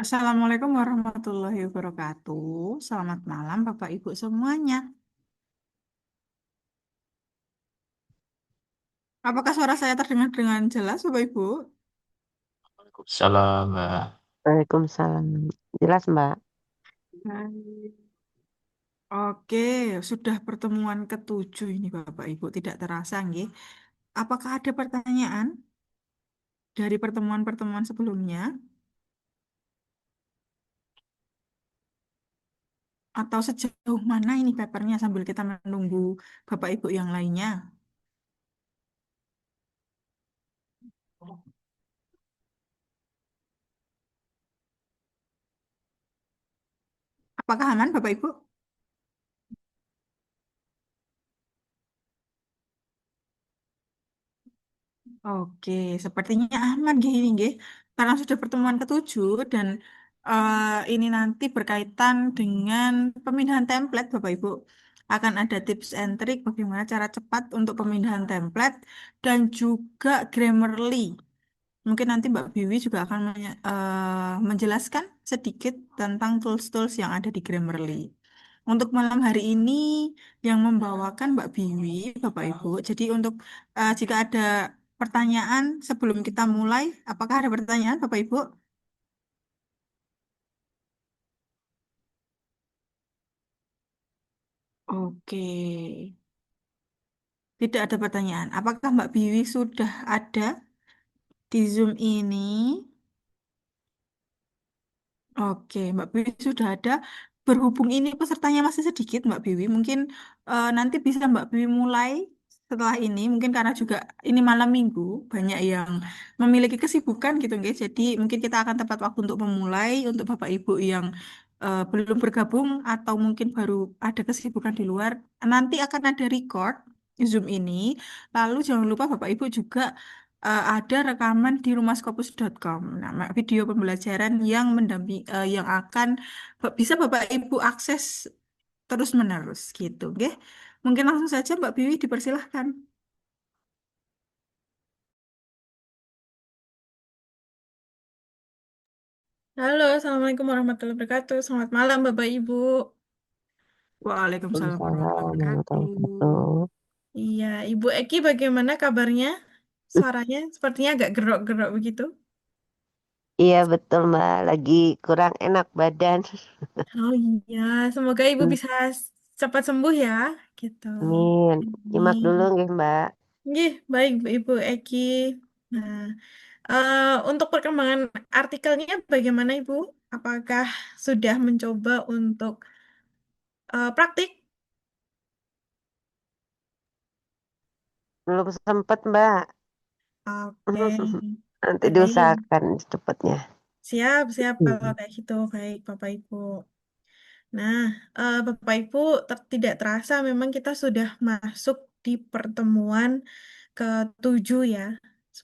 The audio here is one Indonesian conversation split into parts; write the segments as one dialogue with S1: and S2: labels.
S1: Assalamualaikum warahmatullahi wabarakatuh. Selamat malam Bapak Ibu semuanya. Apakah suara saya terdengar dengan jelas Bapak Ibu?
S2: Waalaikumsalam, Mbak.
S3: Waalaikumsalam. Jelas, Mbak.
S1: Baik. Oke, sudah pertemuan ketujuh ini Bapak Ibu. Tidak terasa nggih. Apakah ada pertanyaan dari pertemuan-pertemuan sebelumnya? Atau sejauh mana ini papernya sambil kita menunggu Bapak Ibu yang lainnya? Apakah aman Bapak Ibu? Oke, sepertinya aman gini, nggih. Karena sudah pertemuan ketujuh dan ini nanti berkaitan dengan pemindahan template, Bapak Ibu. Akan ada tips and trick bagaimana cara cepat untuk pemindahan template dan juga Grammarly. Mungkin nanti Mbak Biwi juga akan menjelaskan sedikit tentang tools-tools yang ada di Grammarly. Untuk malam hari ini yang membawakan Mbak Biwi, Bapak Ibu. Jadi untuk jika ada pertanyaan sebelum kita mulai, apakah ada pertanyaan Bapak Ibu? Oke, tidak ada pertanyaan. Apakah Mbak Biwi sudah ada di Zoom ini? Oke, Mbak Biwi sudah ada. Berhubung ini pesertanya masih sedikit, Mbak Biwi, mungkin nanti bisa Mbak Biwi mulai setelah ini. Mungkin karena juga ini malam minggu, banyak yang memiliki kesibukan gitu, guys. Jadi mungkin kita akan tepat waktu untuk memulai untuk Bapak Ibu yang belum bergabung atau mungkin baru ada kesibukan di luar. Nanti akan ada record Zoom ini. Lalu jangan lupa Bapak Ibu juga ada rekaman di rumahskopus.com. Nah, video pembelajaran yang yang akan bisa Bapak Ibu akses terus-menerus gitu, nggih. Mungkin langsung saja Mbak Biwi dipersilahkan. Halo, Assalamualaikum warahmatullahi wabarakatuh. Selamat malam, Bapak Ibu. Waalaikumsalam warahmatullahi
S3: Waalaikumsalam warahmatullahi
S1: wabarakatuh.
S3: wabarakatuh.
S1: Iya, Ibu Eki bagaimana kabarnya? Suaranya sepertinya agak gerok-gerok begitu.
S3: Iya, betul, Mbak. Lagi kurang enak badan.
S1: Oh iya, semoga Ibu
S3: Hmm,
S1: bisa cepat sembuh ya, gitu.
S3: Amin. Nyimak dulu
S1: Amin.
S3: nggih, Mbak.
S1: Nggih, baik Ibu Eki. Nah, untuk perkembangan artikelnya bagaimana Ibu? Apakah sudah mencoba untuk praktik?
S3: Belum sempet, Mbak.
S1: Oke,
S3: Nanti
S1: baik.
S3: diusahakan secepatnya.
S1: Siap, siap kalau
S3: Hmm.
S1: kayak gitu. Baik, Bapak Ibu. Nah, Bapak Ibu, tidak terasa memang kita sudah masuk di pertemuan ketujuh ya.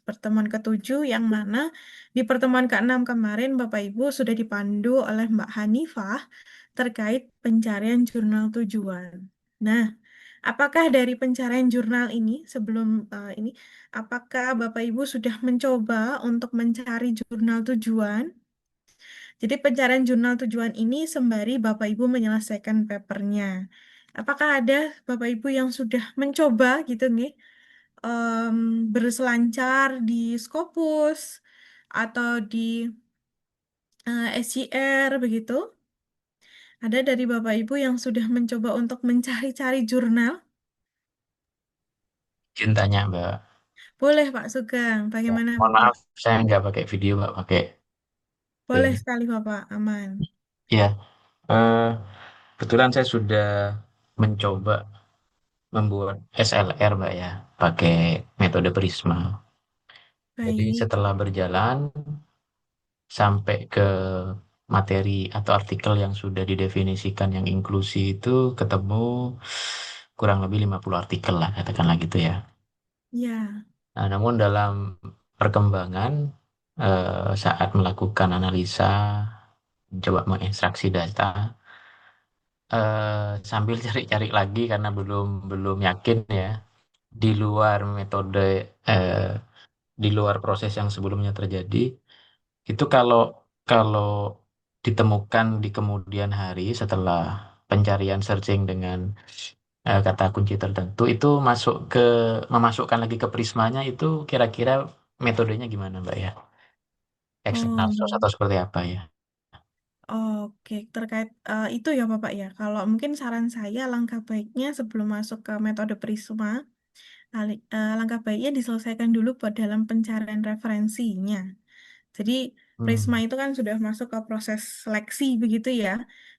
S1: Pertemuan ketujuh yang mana di pertemuan keenam kemarin Bapak Ibu sudah dipandu oleh Mbak Hanifah terkait pencarian jurnal tujuan. Nah, apakah dari pencarian jurnal ini sebelum ini, apakah Bapak Ibu sudah mencoba untuk mencari jurnal tujuan? Jadi pencarian jurnal tujuan ini sembari Bapak Ibu menyelesaikan papernya. Apakah ada Bapak Ibu yang sudah mencoba gitu nih em, berselancar di Scopus atau di SCR begitu? Ada dari Bapak Ibu yang sudah mencoba untuk mencari-cari jurnal?
S2: Cintanya, Mbak.
S1: Boleh Pak Sugeng,
S2: Ya,
S1: bagaimana
S2: mohon
S1: Bapak?
S2: maaf, saya nggak pakai video, nggak pakai
S1: Boleh
S2: ini.
S1: sekali Bapak, aman.
S2: Ya, eh, kebetulan saya sudah mencoba membuat SLR, Mbak ya, pakai metode Prisma. Jadi
S1: Baik,
S2: setelah berjalan sampai ke materi atau artikel yang sudah didefinisikan yang inklusi itu ketemu kurang lebih 50 artikel lah, katakanlah gitu ya.
S1: ya,
S2: Nah, namun dalam perkembangan saat melakukan analisa, coba mengekstraksi data, sambil cari-cari lagi karena belum belum yakin ya, di luar metode, eh, di luar proses yang sebelumnya terjadi, Itu kalau kalau ditemukan di kemudian hari setelah pencarian searching dengan kata kunci tertentu, itu memasukkan lagi ke Prismanya itu kira-kira metodenya gimana, Mbak ya? Eksternal source
S1: Oh,
S2: atau seperti apa ya?
S1: oke, terkait itu ya Bapak ya. Kalau mungkin saran saya langkah baiknya sebelum masuk ke metode Prisma, langkah baiknya diselesaikan dulu buat dalam pencarian referensinya. Jadi Prisma
S2: Hmm,
S1: itu kan sudah masuk ke proses seleksi begitu ya.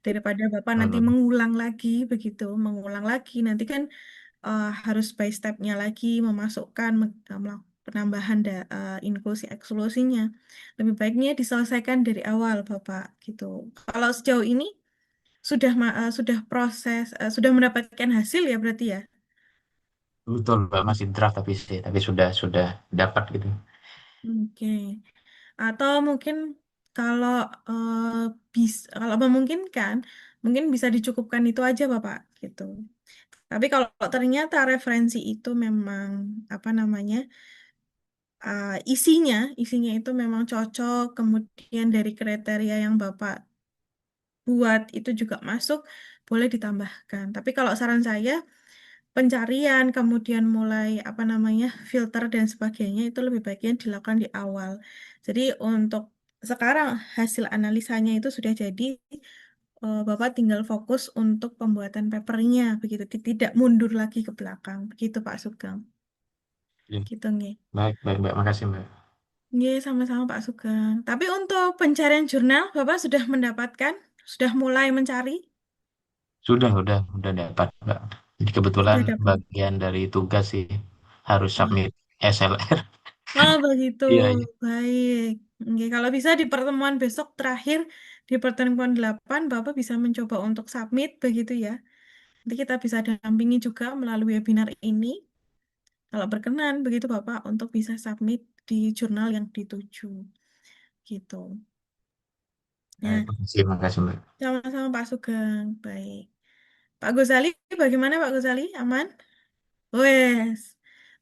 S1: Daripada Bapak nanti
S2: betul.
S1: mengulang lagi begitu, mengulang lagi nanti kan harus by step-nya lagi memasukkan penambahan inklusi eksklusinya. Lebih baiknya diselesaikan dari awal Bapak gitu. Kalau sejauh ini sudah sudah mendapatkan hasil ya berarti ya.
S2: Betul, Mbak, masih draft tapi sudah dapat gitu.
S1: Oke. Atau mungkin kalau kalau memungkinkan, mungkin bisa dicukupkan itu aja Bapak gitu. Tapi kalau ternyata referensi itu memang apa namanya isinya itu memang cocok, kemudian dari kriteria yang Bapak buat itu juga masuk, boleh ditambahkan. Tapi kalau saran saya pencarian kemudian mulai apa namanya filter dan sebagainya itu lebih baiknya dilakukan di awal. Jadi untuk sekarang hasil analisanya itu sudah jadi, Bapak tinggal fokus untuk pembuatan papernya begitu, tidak mundur lagi ke belakang begitu Pak Sugeng.
S2: Ya.
S1: Gitu nggih.
S2: Baik, baik, Mbak. Makasih, Mbak.
S1: Nggih, sama-sama Pak Sugeng. Tapi untuk pencarian jurnal Bapak sudah mendapatkan, sudah mulai mencari,
S2: Sudah dapat, Mbak. Jadi kebetulan
S1: sudah dapat.
S2: bagian dari tugas sih harus submit SLR.
S1: Oh begitu,
S2: Iya, iya.
S1: baik. Oke, kalau bisa di pertemuan besok terakhir, di pertemuan 8, Bapak bisa mencoba untuk submit begitu ya. Nanti kita bisa dampingi juga melalui webinar ini. Kalau berkenan begitu Bapak untuk bisa submit di jurnal yang dituju. Gitu.
S2: Baik,
S1: Nah,
S2: makasih, Mbak.
S1: sama-sama Pak Sugeng. Baik. Pak Gozali, bagaimana Pak Gozali? Aman? Wes.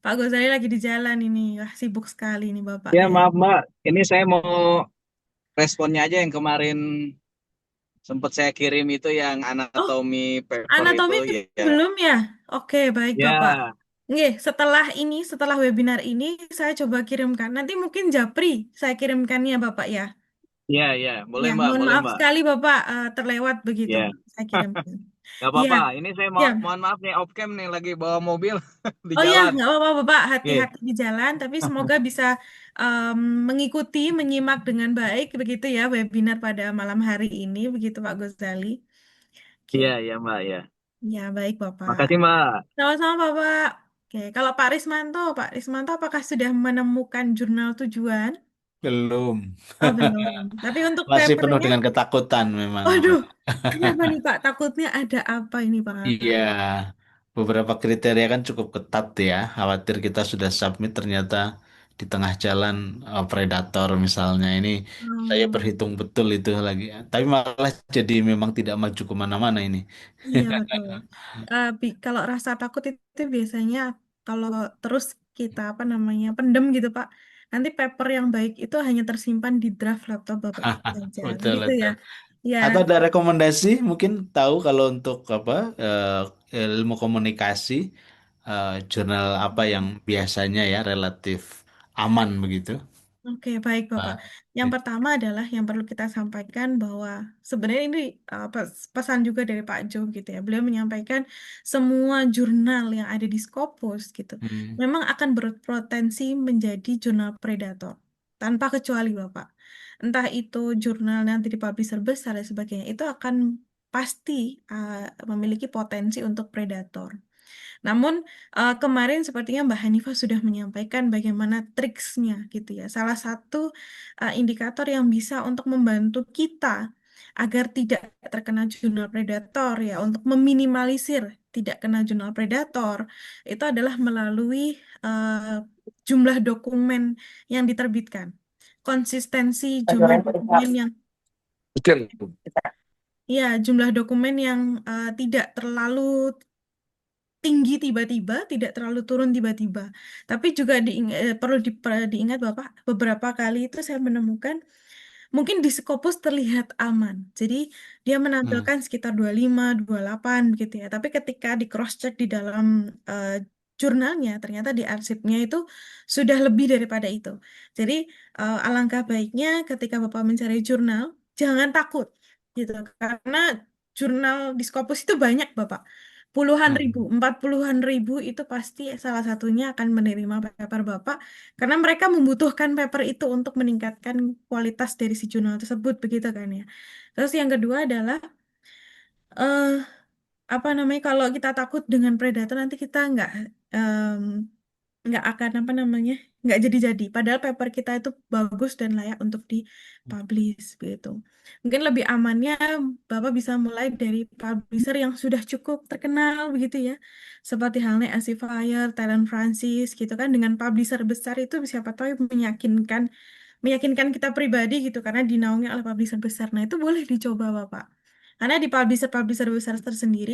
S1: Pak Gozali lagi di jalan ini. Wah, sibuk sekali nih Bapak
S4: Ya,
S1: kayak.
S4: maaf Mbak. Ini saya mau responnya aja yang kemarin sempat saya kirim itu yang
S1: Oh,
S4: anatomi paper itu
S1: anatomi
S4: ya. Ya,
S1: belum ya? Oke, baik Bapak.
S4: ya,
S1: Nggih, setelah webinar ini saya coba kirimkan. Nanti mungkin Japri saya kirimkannya Bapak ya.
S4: ya, ya. Boleh
S1: Ya,
S4: Mbak,
S1: mohon
S4: boleh
S1: maaf
S4: Mbak.
S1: sekali Bapak terlewat begitu.
S4: Ya,
S1: Saya kirimkan.
S4: nggak
S1: Iya,
S4: apa-apa. Ini saya
S1: ya.
S4: mohon maaf nih, off cam nih lagi bawa mobil di
S1: Oh ya,
S4: jalan.
S1: nggak apa-apa Bapak,
S4: Oke.
S1: hati-hati di jalan. Tapi semoga bisa em, mengikuti, menyimak dengan baik begitu ya webinar pada malam hari ini, begitu Pak Gozali. Oke,
S4: Iya, ya Mbak, ya.
S1: ya baik Bapak.
S4: Makasih Mbak.
S1: Sama-sama Bapak. Oke, kalau Pak Rismanto apakah sudah menemukan jurnal tujuan?
S5: Belum.
S1: Oh belum. Tapi untuk
S5: Masih penuh
S1: papernya,
S5: dengan ketakutan memang,
S1: aduh,
S5: Mbak.
S1: kenapa nih Pak? Takutnya ada apa ini Pak?
S5: Iya, beberapa kriteria kan cukup ketat ya. Khawatir kita sudah submit ternyata di tengah jalan predator misalnya. Ini saya
S1: Hmm,
S5: berhitung betul itu lagi. Tapi malah jadi memang tidak maju kemana-mana ini.
S1: iya betul. Kalau rasa takut itu biasanya kalau terus kita apa namanya pendem gitu Pak. Nanti paper yang baik itu hanya tersimpan di draft laptop Bapak saja,
S5: Betul,
S1: begitu ya.
S5: betul.
S1: Ya,
S5: Atau ada rekomendasi mungkin tahu kalau untuk apa ilmu komunikasi jurnal apa yang biasanya ya relatif aman begitu.
S1: oke, baik Bapak.
S5: Ah,
S1: Yang
S5: oke.
S1: pertama adalah yang perlu kita sampaikan bahwa sebenarnya ini pesan juga dari Pak Jo gitu ya. Beliau menyampaikan semua jurnal yang ada di Scopus gitu
S5: Hmm.
S1: memang akan berpotensi menjadi jurnal predator tanpa kecuali Bapak. Entah itu jurnal nanti di publisher besar dan sebagainya, itu akan pasti memiliki potensi untuk predator. Namun kemarin sepertinya Mbak Hanifah sudah menyampaikan bagaimana triksnya gitu ya. Salah satu indikator yang bisa untuk membantu kita agar tidak terkena jurnal predator ya, untuk meminimalisir tidak kena jurnal predator itu adalah melalui jumlah dokumen yang diterbitkan. Konsistensi jumlah dokumen yang tidak terlalu tinggi tiba-tiba, tidak terlalu turun tiba-tiba. Tapi juga perlu diingat Bapak, beberapa kali itu saya menemukan mungkin di Scopus terlihat aman. Jadi dia
S5: Hmm.
S1: menampilkan sekitar 25, 28 begitu ya. Tapi ketika di cross check di dalam eh, jurnalnya, ternyata di arsipnya itu sudah lebih daripada itu. Jadi alangkah baiknya ketika Bapak mencari jurnal, jangan takut gitu. Karena jurnal di Scopus itu banyak, Bapak. Puluhan ribu,
S5: Hmm.
S1: 40-an ribu itu pasti salah satunya akan menerima paper Bapak karena mereka membutuhkan paper itu untuk meningkatkan kualitas dari si jurnal tersebut, begitu kan ya. Terus yang kedua adalah eh apa namanya kalau kita takut dengan predator nanti kita em, nggak akan apa namanya nggak jadi-jadi. Padahal paper kita itu bagus dan layak untuk dipublish begitu. Mungkin lebih amannya Bapak bisa mulai dari publisher yang sudah cukup terkenal begitu ya. Seperti halnya Elsevier, Talent Francis gitu kan dengan publisher besar itu siapa tahu meyakinkan meyakinkan kita pribadi gitu karena dinaungi oleh publisher besar. Nah, itu boleh dicoba Bapak. Karena di publisher-publisher besar tersendiri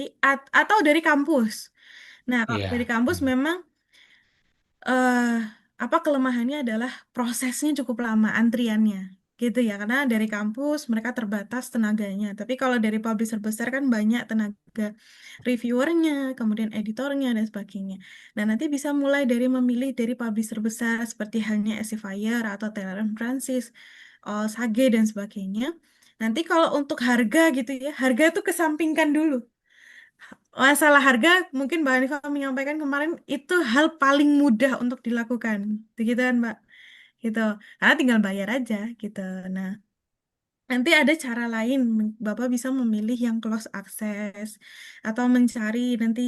S1: atau dari kampus. Nah, kalau dari
S5: Iya.
S1: kampus
S5: Hmm.
S1: memang eh apa kelemahannya adalah prosesnya cukup lama antriannya gitu ya karena dari kampus mereka terbatas tenaganya tapi kalau dari publisher besar kan banyak tenaga reviewernya kemudian editornya dan sebagainya nah nanti bisa mulai dari memilih dari publisher besar seperti halnya Elsevier atau Taylor Francis Sage dan sebagainya nanti kalau untuk harga gitu ya harga tuh kesampingkan dulu. Masalah harga, mungkin Mbak Hanifah menyampaikan kemarin itu hal paling mudah untuk dilakukan, begitu kan Mbak? Gitu, karena tinggal bayar aja gitu. Nah, nanti ada cara lain, Bapak bisa memilih yang close access atau mencari nanti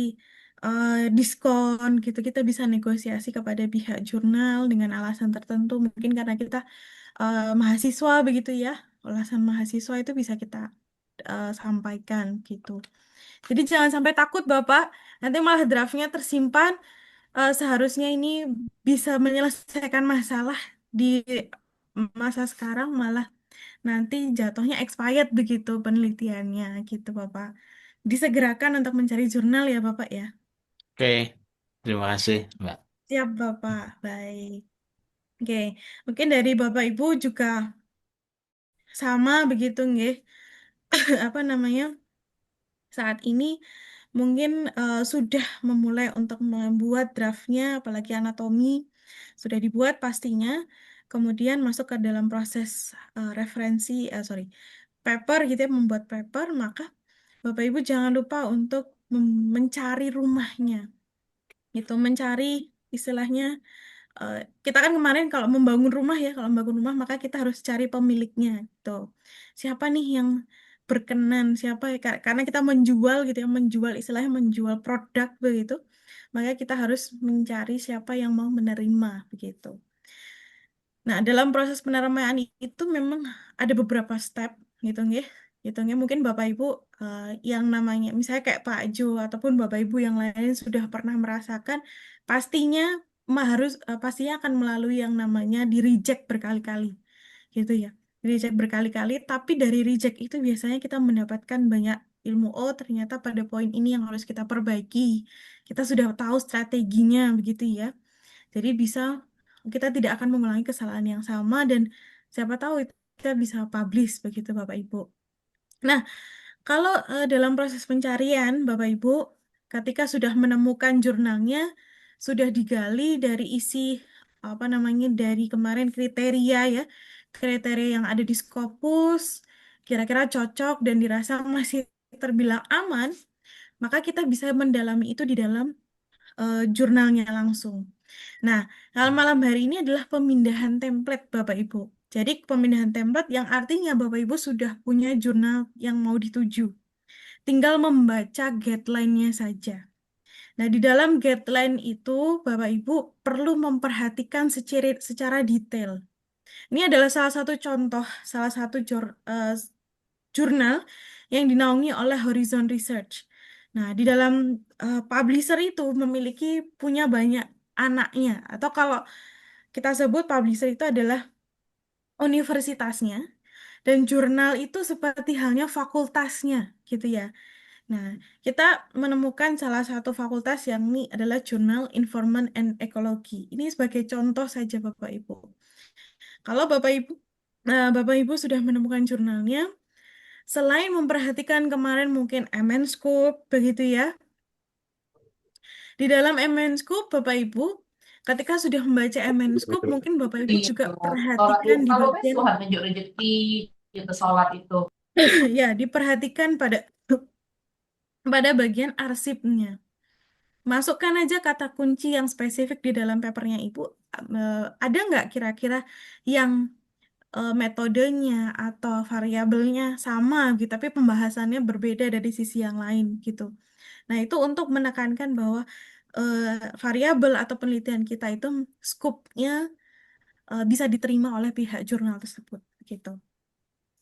S1: diskon gitu. Kita bisa negosiasi kepada pihak jurnal dengan alasan tertentu, mungkin karena kita mahasiswa begitu ya. Alasan mahasiswa itu bisa kita sampaikan gitu. Jadi jangan sampai takut Bapak, nanti malah draftnya tersimpan. Seharusnya ini bisa menyelesaikan masalah di masa sekarang, malah nanti jatuhnya expired begitu penelitiannya gitu Bapak. Disegerakan untuk mencari jurnal ya Bapak ya.
S5: Oke. Terima kasih, Mbak.
S1: Siap Bapak, baik. Oke, mungkin dari Bapak Ibu juga sama begitu nggih. Apa namanya? Saat ini mungkin sudah memulai untuk membuat draftnya, apalagi anatomi sudah dibuat pastinya, kemudian masuk ke dalam proses referensi, sorry, paper gitu ya, membuat paper, maka Bapak Ibu jangan lupa untuk mencari rumahnya, gitu, mencari istilahnya eh, kita kan kemarin kalau membangun rumah ya, kalau membangun rumah maka kita harus cari pemiliknya gitu. Siapa nih yang berkenan, siapa ya karena kita menjual gitu ya, menjual istilahnya menjual produk begitu. Maka kita harus mencari siapa yang mau menerima begitu. Nah, dalam proses penerimaan itu memang ada beberapa step gitu nggih. Gitu nggih. Mungkin Bapak Ibu yang namanya misalnya kayak Pak Jo ataupun Bapak Ibu yang lain sudah pernah merasakan pastinya pastinya akan melalui yang namanya di reject berkali-kali. Gitu ya. Reject berkali-kali tapi dari reject itu biasanya kita mendapatkan banyak ilmu oh ternyata pada poin ini yang harus kita perbaiki. Kita sudah tahu strateginya begitu ya. Jadi kita tidak akan mengulangi kesalahan yang sama dan siapa tahu kita bisa publish begitu Bapak Ibu. Nah, kalau dalam proses pencarian Bapak Ibu, ketika sudah menemukan jurnalnya, sudah digali dari isi apa namanya dari kemarin kriteria ya, kriteria yang ada di Scopus, kira-kira cocok dan dirasa masih terbilang aman, maka kita bisa mendalami itu di dalam jurnalnya langsung. Nah, hal malam hari ini adalah pemindahan template Bapak Ibu. Jadi pemindahan template yang artinya Bapak Ibu sudah punya jurnal yang mau dituju. Tinggal membaca guideline-nya saja. Nah, di dalam guideline itu Bapak Ibu perlu memperhatikan secara detail. Ini adalah salah satu contoh, salah satu jurnal yang dinaungi oleh Horizon Research. Nah, di dalam publisher itu memiliki punya banyak anaknya, atau kalau kita sebut publisher itu adalah universitasnya, dan jurnal itu seperti halnya fakultasnya, gitu ya. Nah, kita menemukan salah satu fakultas yang ini adalah Jurnal Environment and Ecology. Ini sebagai contoh saja Bapak Ibu. Kalau Bapak Ibu Nah, Bapak Ibu sudah menemukan jurnalnya. Selain memperhatikan kemarin mungkin MN Scoop, begitu ya. Di dalam MN Scoop, Bapak Ibu, ketika sudah membaca MN Scoop, mungkin Bapak Ibu
S6: Gitu.
S1: juga
S6: Sholat
S1: perhatikan
S6: itu
S1: di
S6: kalau
S1: bagian,
S6: Tuhan tunjuk rezeki gitu sholat itu.
S1: ya, diperhatikan pada bagian arsipnya. Masukkan aja kata kunci yang spesifik di dalam papernya Ibu. Ada nggak kira-kira yang metodenya atau variabelnya sama gitu, tapi pembahasannya berbeda dari sisi yang lain gitu. Nah, itu untuk menekankan bahwa eh, variabel atau penelitian kita itu skupnya bisa diterima oleh pihak jurnal tersebut gitu.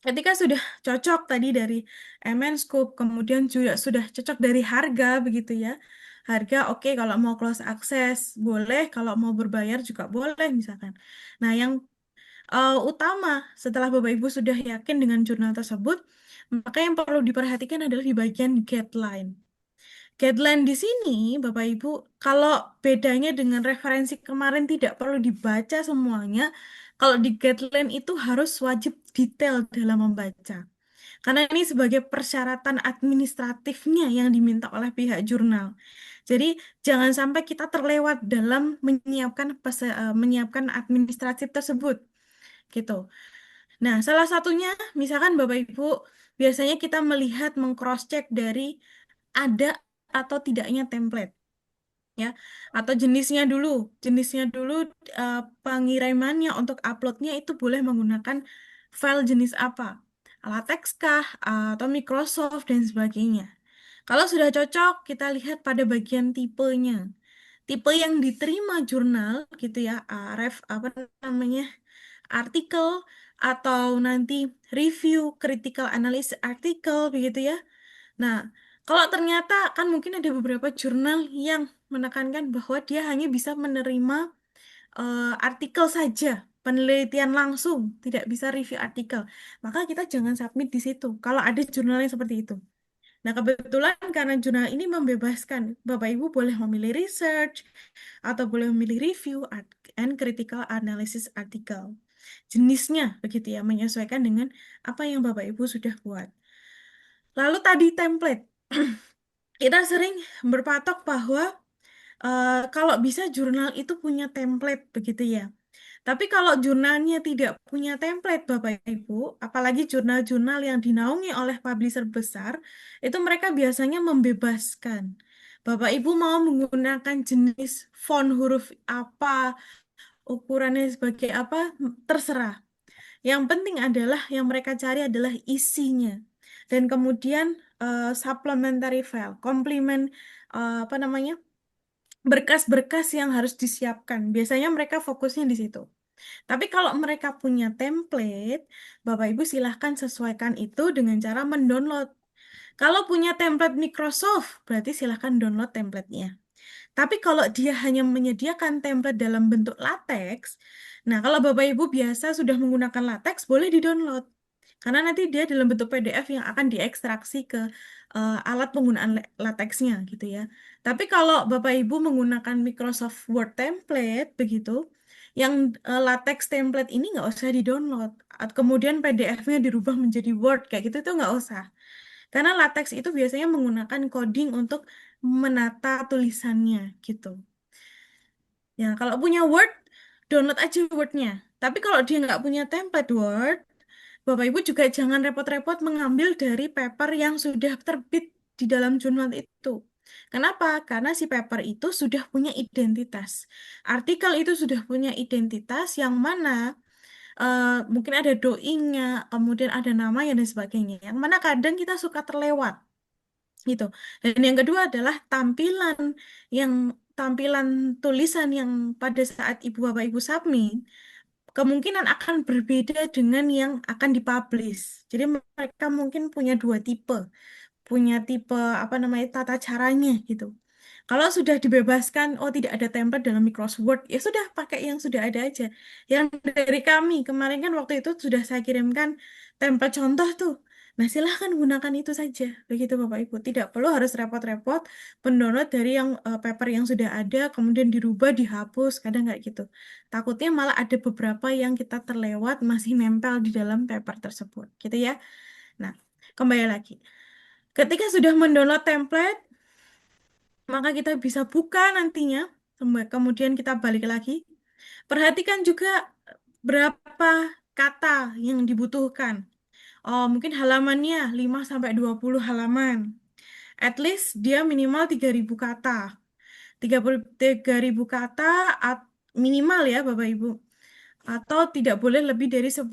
S1: Ketika sudah cocok tadi dari MN Scoop, kemudian juga sudah cocok dari harga begitu ya. Harga oke, kalau mau close access boleh, kalau mau berbayar juga boleh misalkan. Nah, yang utama setelah Bapak Ibu sudah yakin dengan jurnal tersebut, maka yang perlu diperhatikan adalah di bagian guideline. Guideline di sini, Bapak Ibu, kalau bedanya dengan referensi kemarin tidak perlu dibaca semuanya, kalau di guideline itu harus wajib detail dalam membaca. Karena ini sebagai persyaratan administratifnya yang diminta oleh pihak jurnal. Jadi jangan sampai kita terlewat dalam menyiapkan administratif tersebut, gitu. Nah, salah satunya, misalkan Bapak Ibu, biasanya kita melihat meng-cross-check dari ada atau tidaknya template, ya, atau jenisnya dulu pengirimannya untuk uploadnya itu boleh menggunakan file jenis apa, LaTeX kah, atau Microsoft dan sebagainya. Kalau sudah cocok, kita lihat pada bagian tipenya. Tipe yang diterima jurnal gitu ya, apa namanya, artikel atau nanti review critical analysis artikel begitu ya. Nah, kalau ternyata kan mungkin ada beberapa jurnal yang menekankan bahwa dia hanya bisa menerima artikel saja, penelitian langsung, tidak bisa review artikel. Maka kita jangan submit di situ. Kalau ada jurnal yang seperti itu. Nah, kebetulan karena jurnal ini membebaskan, Bapak Ibu boleh memilih research atau boleh memilih review and critical analysis artikel. Jenisnya begitu ya, menyesuaikan dengan apa yang Bapak Ibu sudah buat. Lalu tadi template. Kita sering berpatok bahwa kalau bisa jurnal itu punya template begitu ya. Tapi kalau jurnalnya tidak punya template, Bapak Ibu, apalagi jurnal-jurnal yang dinaungi oleh publisher besar, itu mereka biasanya membebaskan. Bapak Ibu mau menggunakan jenis font huruf apa, ukurannya sebagai apa, terserah. Yang penting adalah yang mereka cari adalah isinya. Dan kemudian supplementary file, komplement apa namanya? Berkas-berkas yang harus disiapkan. Biasanya mereka fokusnya di situ. Tapi kalau mereka punya template, Bapak Ibu silahkan sesuaikan itu dengan cara mendownload. Kalau punya template Microsoft, berarti silahkan download templatenya. Tapi kalau dia hanya menyediakan template dalam bentuk latex, nah kalau Bapak Ibu biasa sudah menggunakan latex, boleh di-download. Karena nanti dia dalam bentuk PDF yang akan diekstraksi ke alat penggunaan latexnya gitu ya. Tapi kalau Bapak Ibu menggunakan Microsoft Word template begitu, yang latex template ini nggak usah di-download. Kemudian PDF-nya dirubah menjadi Word kayak gitu itu nggak usah. Karena latex itu biasanya menggunakan coding untuk menata tulisannya gitu. Ya, kalau punya Word, download aja Word-nya. Tapi kalau dia nggak punya template Word, Bapak Ibu juga jangan repot-repot mengambil dari paper yang sudah terbit di dalam jurnal itu. Kenapa? Karena si paper itu sudah punya identitas. Artikel itu sudah punya identitas yang mana mungkin ada doingnya, kemudian ada namanya dan sebagainya. Yang mana kadang kita suka terlewat gitu. Dan yang kedua adalah yang tampilan tulisan yang pada saat Ibu Bapak Ibu submit kemungkinan akan berbeda dengan yang akan dipublish. Jadi mereka mungkin punya dua tipe, punya tipe apa namanya tata caranya gitu. Kalau sudah dibebaskan, oh tidak ada template dalam Microsoft Word, ya sudah pakai yang sudah ada aja. Yang dari kami kemarin kan waktu itu sudah saya kirimkan template contoh tuh. Nah, silahkan gunakan itu saja. Begitu Bapak Ibu. Tidak perlu harus repot-repot mendownload dari yang paper yang sudah ada, kemudian dirubah, dihapus. Kadang nggak gitu. Takutnya malah ada beberapa yang kita terlewat masih nempel di dalam paper tersebut. Gitu ya. Nah, kembali lagi. Ketika sudah mendownload template, maka kita bisa buka nantinya. Kemudian kita balik lagi. Perhatikan juga berapa kata yang dibutuhkan. Oh, mungkin halamannya 5 sampai 20 halaman. At least dia minimal 3.000 kata. 3.000 kata minimal ya Bapak Ibu. Atau tidak boleh lebih dari 10.000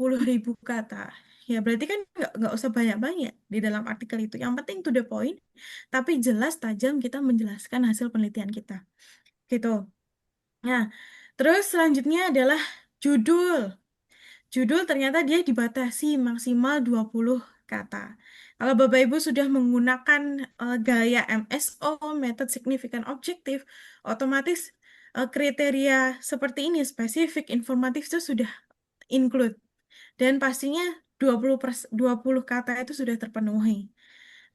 S1: kata. Ya berarti kan nggak usah banyak-banyak di dalam artikel itu. Yang penting to the point, tapi jelas tajam kita menjelaskan hasil penelitian kita. Gitu. Nah, terus selanjutnya adalah judul. Judul ternyata dia dibatasi maksimal 20 kata. Kalau Bapak Ibu sudah menggunakan gaya MSO, Method Significant Objective, otomatis kriteria seperti ini, spesifik, informatif itu sudah include. Dan pastinya 20 kata itu sudah terpenuhi.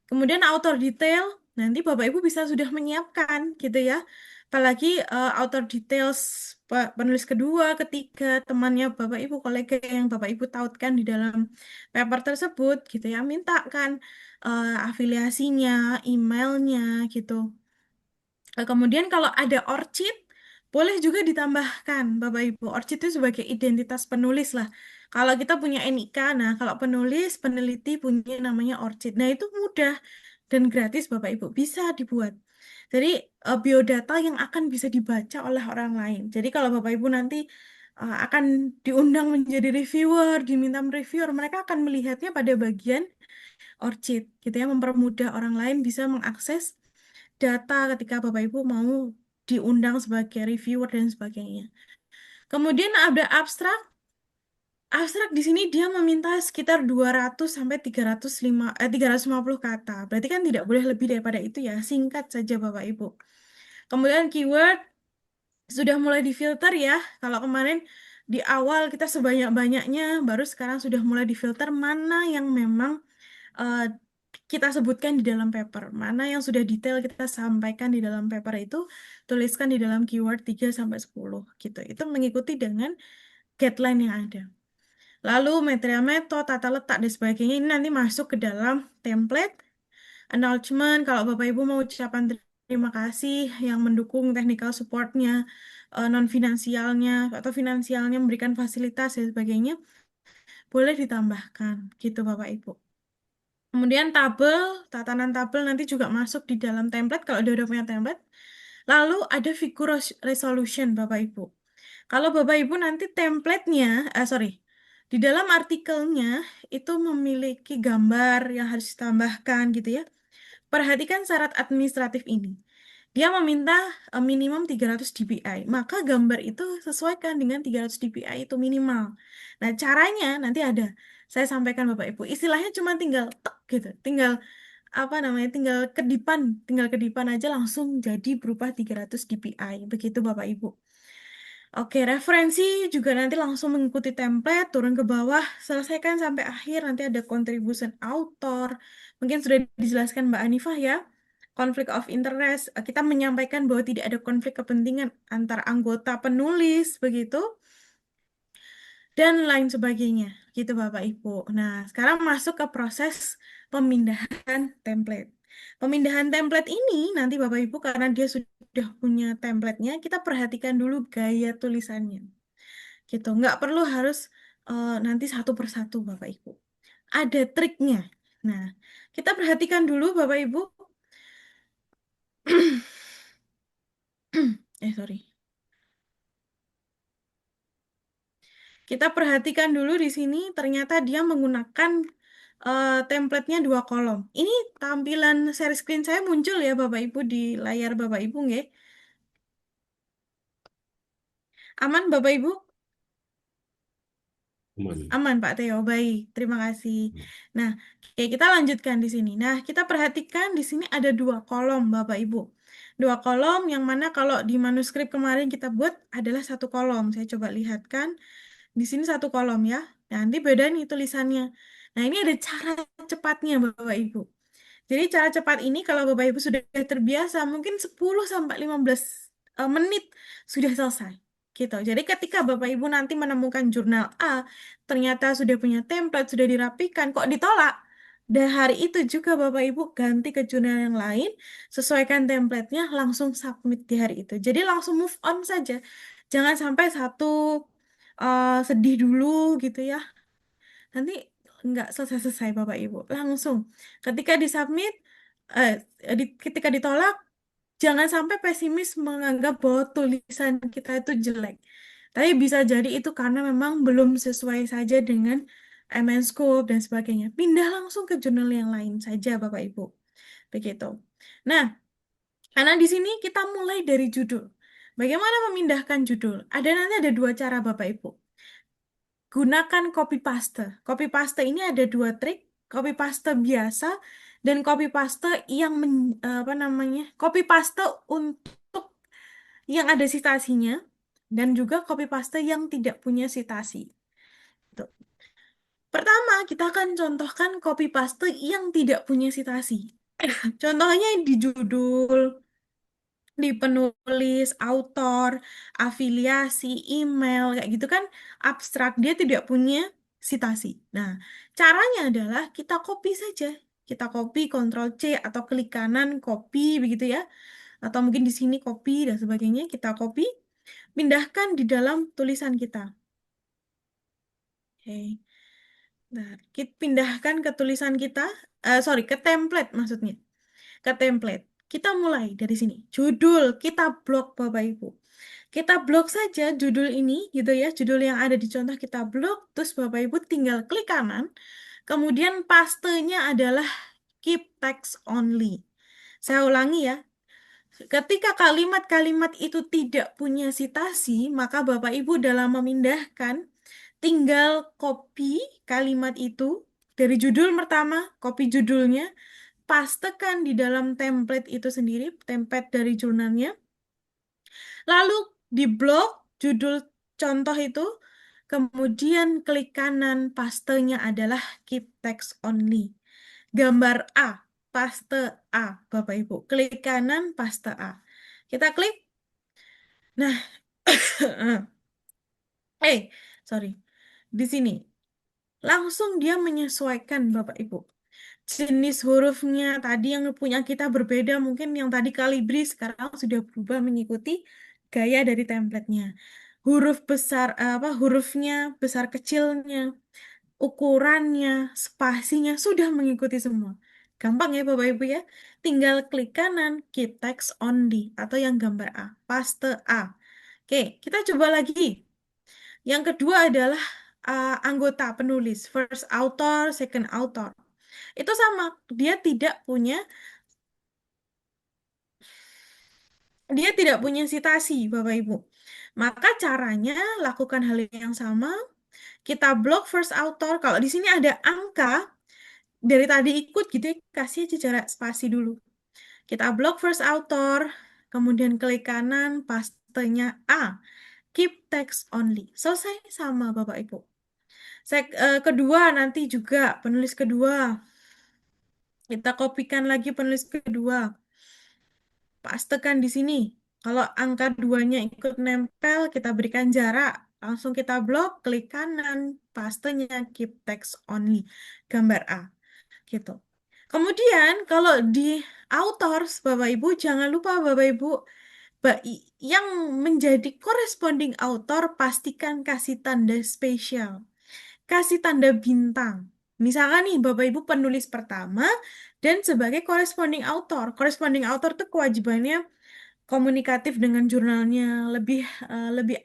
S1: Kemudian author detail, nanti Bapak Ibu bisa sudah menyiapkan gitu ya. Apalagi author details penulis kedua, ketiga, temannya Bapak Ibu, kolega yang Bapak Ibu tautkan di dalam paper tersebut gitu ya. Mintakan afiliasinya, emailnya gitu. Kemudian kalau ada ORCID, boleh juga ditambahkan, Bapak Ibu. ORCID itu sebagai identitas penulis lah. Kalau kita punya NIK, nah kalau penulis, peneliti punya namanya ORCID. Nah itu mudah dan gratis, Bapak Ibu. Bisa dibuat. Jadi biodata yang akan bisa dibaca oleh orang lain. Jadi kalau Bapak Ibu nanti akan diundang menjadi reviewer, diminta mereviewer, mereka akan melihatnya pada bagian ORCID, gitu ya, mempermudah orang lain bisa mengakses data ketika Bapak Ibu mau diundang sebagai reviewer dan sebagainya. Kemudian ada abstrak. Abstrak di sini dia meminta sekitar 200 sampai 350 kata. Berarti kan tidak boleh lebih daripada itu ya. Singkat saja Bapak Ibu. Kemudian keyword sudah mulai difilter ya. Kalau kemarin di awal kita sebanyak-banyaknya, baru sekarang sudah mulai difilter mana yang memang eh, kita sebutkan di dalam paper. Mana yang sudah detail kita sampaikan di dalam paper itu, tuliskan di dalam keyword 3 sampai 10 gitu. Itu mengikuti dengan guideline yang ada. Lalu material metode, tata letak, dan sebagainya ini nanti masuk ke dalam template. Acknowledgement, kalau Bapak Ibu mau ucapan terima kasih yang mendukung technical supportnya, non-finansialnya, atau finansialnya memberikan fasilitas dan sebagainya, boleh ditambahkan gitu Bapak Ibu. Kemudian tabel, tatanan tabel nanti juga masuk di dalam template kalau udah punya template. Lalu ada figure resolution Bapak Ibu. Kalau Bapak Ibu nanti template-nya, di dalam artikelnya itu memiliki gambar yang harus ditambahkan gitu ya. Perhatikan syarat administratif ini. Dia meminta minimum 300 dpi. Maka gambar itu sesuaikan dengan 300 dpi itu minimal. Nah, caranya nanti ada. Saya sampaikan Bapak Ibu. Istilahnya cuma tinggal tek gitu. Tinggal apa namanya? Tinggal kedipan aja langsung jadi berupa 300 dpi. Begitu Bapak Ibu. Oke, referensi juga nanti langsung mengikuti template, turun ke bawah, selesaikan sampai akhir, nanti ada contribution author. Mungkin sudah dijelaskan Mbak Anifah ya, conflict of interest. Kita menyampaikan bahwa tidak ada konflik kepentingan antara anggota penulis, begitu, dan lain sebagainya. Gitu Bapak Ibu. Nah, sekarang masuk ke proses pemindahan template. Pemindahan template ini nanti Bapak Ibu karena dia sudah punya template-nya, kita perhatikan dulu gaya tulisannya. Gitu, nggak perlu harus nanti satu persatu Bapak Ibu. Ada triknya. Nah, kita perhatikan dulu Bapak Ibu. Sorry. Kita perhatikan dulu di sini, ternyata dia menggunakan template-nya 2 kolom. Ini tampilan share screen saya muncul ya Bapak Ibu di layar Bapak Ibu nggih? Aman Bapak Ibu?
S7: Aman.
S1: Aman Pak Teo, baik. Terima kasih. Nah, oke, kita lanjutkan di sini. Nah, kita perhatikan di sini ada 2 kolom Bapak Ibu. 2 kolom yang mana kalau di manuskrip kemarin kita buat adalah 1 kolom. Saya coba lihatkan. Di sini 1 kolom ya. Nah, nanti beda nih tulisannya. Nah, ini ada cara cepatnya Bapak Ibu. Jadi cara cepat ini kalau Bapak Ibu sudah terbiasa mungkin 10 sampai 15 menit sudah selesai. Gitu. Jadi ketika Bapak Ibu nanti menemukan jurnal A, ternyata sudah punya template, sudah dirapikan, kok ditolak? Dan hari itu juga Bapak Ibu ganti ke jurnal yang lain, sesuaikan template-nya, langsung submit di hari itu. Jadi langsung move on saja. Jangan sampai satu sedih dulu gitu ya. Nanti nggak selesai-selesai Bapak Ibu. Langsung. Ketika disubmit, ketika ditolak, jangan sampai pesimis menganggap bahwa tulisan kita itu jelek. Tapi bisa jadi itu karena memang belum sesuai saja dengan MN Scope dan sebagainya. Pindah langsung ke jurnal yang lain saja Bapak Ibu. Begitu. Nah, karena di sini kita mulai dari judul. Bagaimana memindahkan judul? Nanti ada dua cara Bapak Ibu. Gunakan copy paste. Copy paste ini ada dua trik. Copy paste biasa dan copy paste yang apa namanya? Copy paste untuk yang ada sitasinya dan juga copy paste yang tidak punya sitasi. Tuh. Pertama, kita akan contohkan copy paste yang tidak punya sitasi. Contohnya di judul, di penulis, autor, afiliasi, email, kayak gitu kan abstrak, dia tidak punya sitasi. Nah, caranya adalah kita copy saja. Kita copy, Ctrl C atau klik kanan, copy, begitu ya. Atau mungkin di sini copy dan sebagainya, kita copy, pindahkan di dalam tulisan kita. Oke. Nah, kita pindahkan ke tulisan kita, ke template maksudnya. Ke template. Kita mulai dari sini. Judul, kita blok Bapak Ibu. Kita blok saja judul ini gitu ya, judul yang ada di contoh kita blok, terus Bapak Ibu tinggal klik kanan, kemudian pastenya adalah keep text only. Saya ulangi ya, ketika kalimat-kalimat itu tidak punya sitasi, maka Bapak Ibu dalam memindahkan, tinggal copy kalimat itu dari judul pertama, copy judulnya, pastekan di dalam template itu sendiri, template dari jurnalnya, lalu di blok judul contoh itu, kemudian klik kanan, pastenya adalah keep text only. Gambar A, paste A, Bapak Ibu. Klik kanan, paste A. Kita klik. Nah, sorry. Di sini. Langsung dia menyesuaikan Bapak Ibu. Jenis hurufnya tadi yang punya kita berbeda, mungkin yang tadi kalibri sekarang sudah berubah mengikuti gaya dari templatenya. Huruf besar hurufnya, besar kecilnya, ukurannya, spasinya sudah mengikuti semua. Gampang ya Bapak Ibu ya. Tinggal klik kanan, keep text only atau yang gambar A, paste A. Oke, kita coba lagi. Yang kedua adalah anggota penulis, first author, second author. Itu sama, dia tidak punya sitasi, Bapak Ibu. Maka caranya lakukan hal yang sama. Kita blok first author. Kalau di sini ada angka, dari tadi ikut gitu ya, kasih aja jarak spasi dulu. Kita blok first author, kemudian klik kanan, pastenya A. Keep text only. Selesai sama Bapak Ibu. Kedua nanti juga penulis kedua. Kita kopikan lagi penulis kedua. Pastekan di sini. Kalau angka 2-nya ikut nempel, kita berikan jarak. Langsung kita blok, klik kanan, pastenya keep text only. Gambar A. Gitu. Kemudian kalau di authors, Bapak Ibu, jangan lupa Bapak Ibu, yang menjadi corresponding author, pastikan kasih tanda spesial. Kasih tanda bintang. Misalkan nih Bapak Ibu penulis pertama dan sebagai corresponding author. Corresponding author itu kewajibannya komunikatif dengan jurnalnya, lebih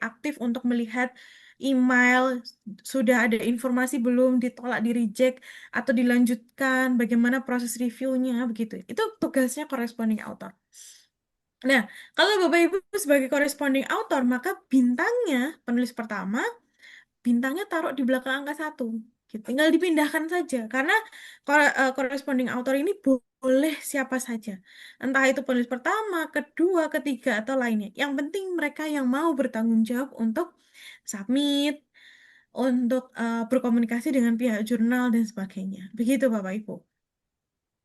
S1: aktif untuk melihat email, sudah ada informasi belum, ditolak, di reject, atau dilanjutkan, bagaimana proses reviewnya, begitu. Itu tugasnya corresponding author. Nah, kalau Bapak Ibu sebagai corresponding author, maka bintangnya, penulis pertama, bintangnya taruh di belakang angka 1. Gitu. Tinggal dipindahkan saja. Karena corresponding author ini boleh siapa saja. Entah itu penulis pertama, kedua, ketiga, atau lainnya. Yang penting mereka yang mau bertanggung jawab untuk submit, untuk berkomunikasi dengan pihak jurnal dan sebagainya. Begitu Bapak Ibu.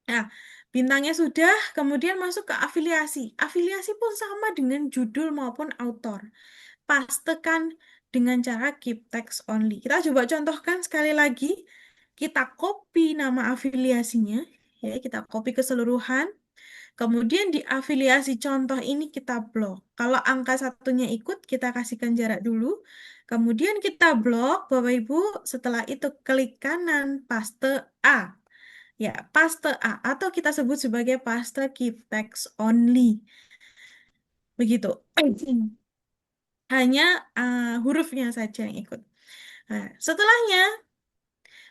S1: Nah, bintangnya sudah, kemudian masuk ke afiliasi. Afiliasi pun sama dengan judul maupun autor. Pastekan dengan cara keep text only. Kita coba contohkan sekali lagi. Kita copy nama afiliasinya, ya, kita copy keseluruhan. Kemudian di afiliasi contoh ini kita blok. Kalau angka satunya ikut, kita kasihkan jarak dulu. Kemudian kita blok, Bapak Ibu. Setelah itu klik kanan, paste A. Ya, paste A. Atau kita sebut sebagai paste keep text only. Begitu. Hanya hurufnya saja yang ikut. Nah, setelahnya,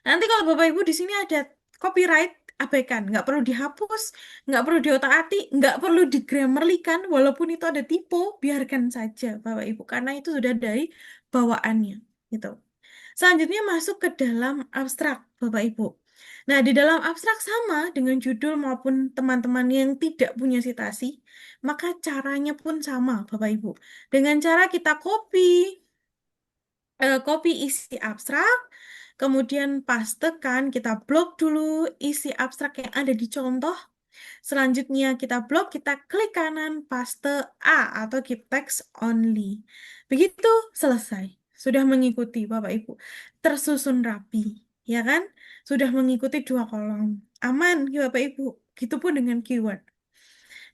S1: nanti kalau Bapak Ibu di sini ada copyright, abaikan. Nggak perlu dihapus, nggak perlu diotak-atik, nggak perlu digrammarlykan, walaupun itu ada typo, biarkan saja Bapak Ibu. Karena itu sudah dari bawaannya. Gitu. Selanjutnya masuk ke dalam abstrak, Bapak Ibu. Nah, di dalam abstrak sama dengan judul maupun teman-teman yang tidak punya citasi, maka caranya pun sama, Bapak Ibu. Dengan cara kita copy isi abstrak, kemudian pastekan, kita blok dulu isi abstrak yang ada di contoh. Selanjutnya kita blok, kita klik kanan, paste A atau keep text only. Begitu selesai. Sudah mengikuti Bapak Ibu. Tersusun rapi, ya kan? Sudah mengikuti 2 kolom. Aman, ya Bapak Ibu. Begitupun dengan keyword.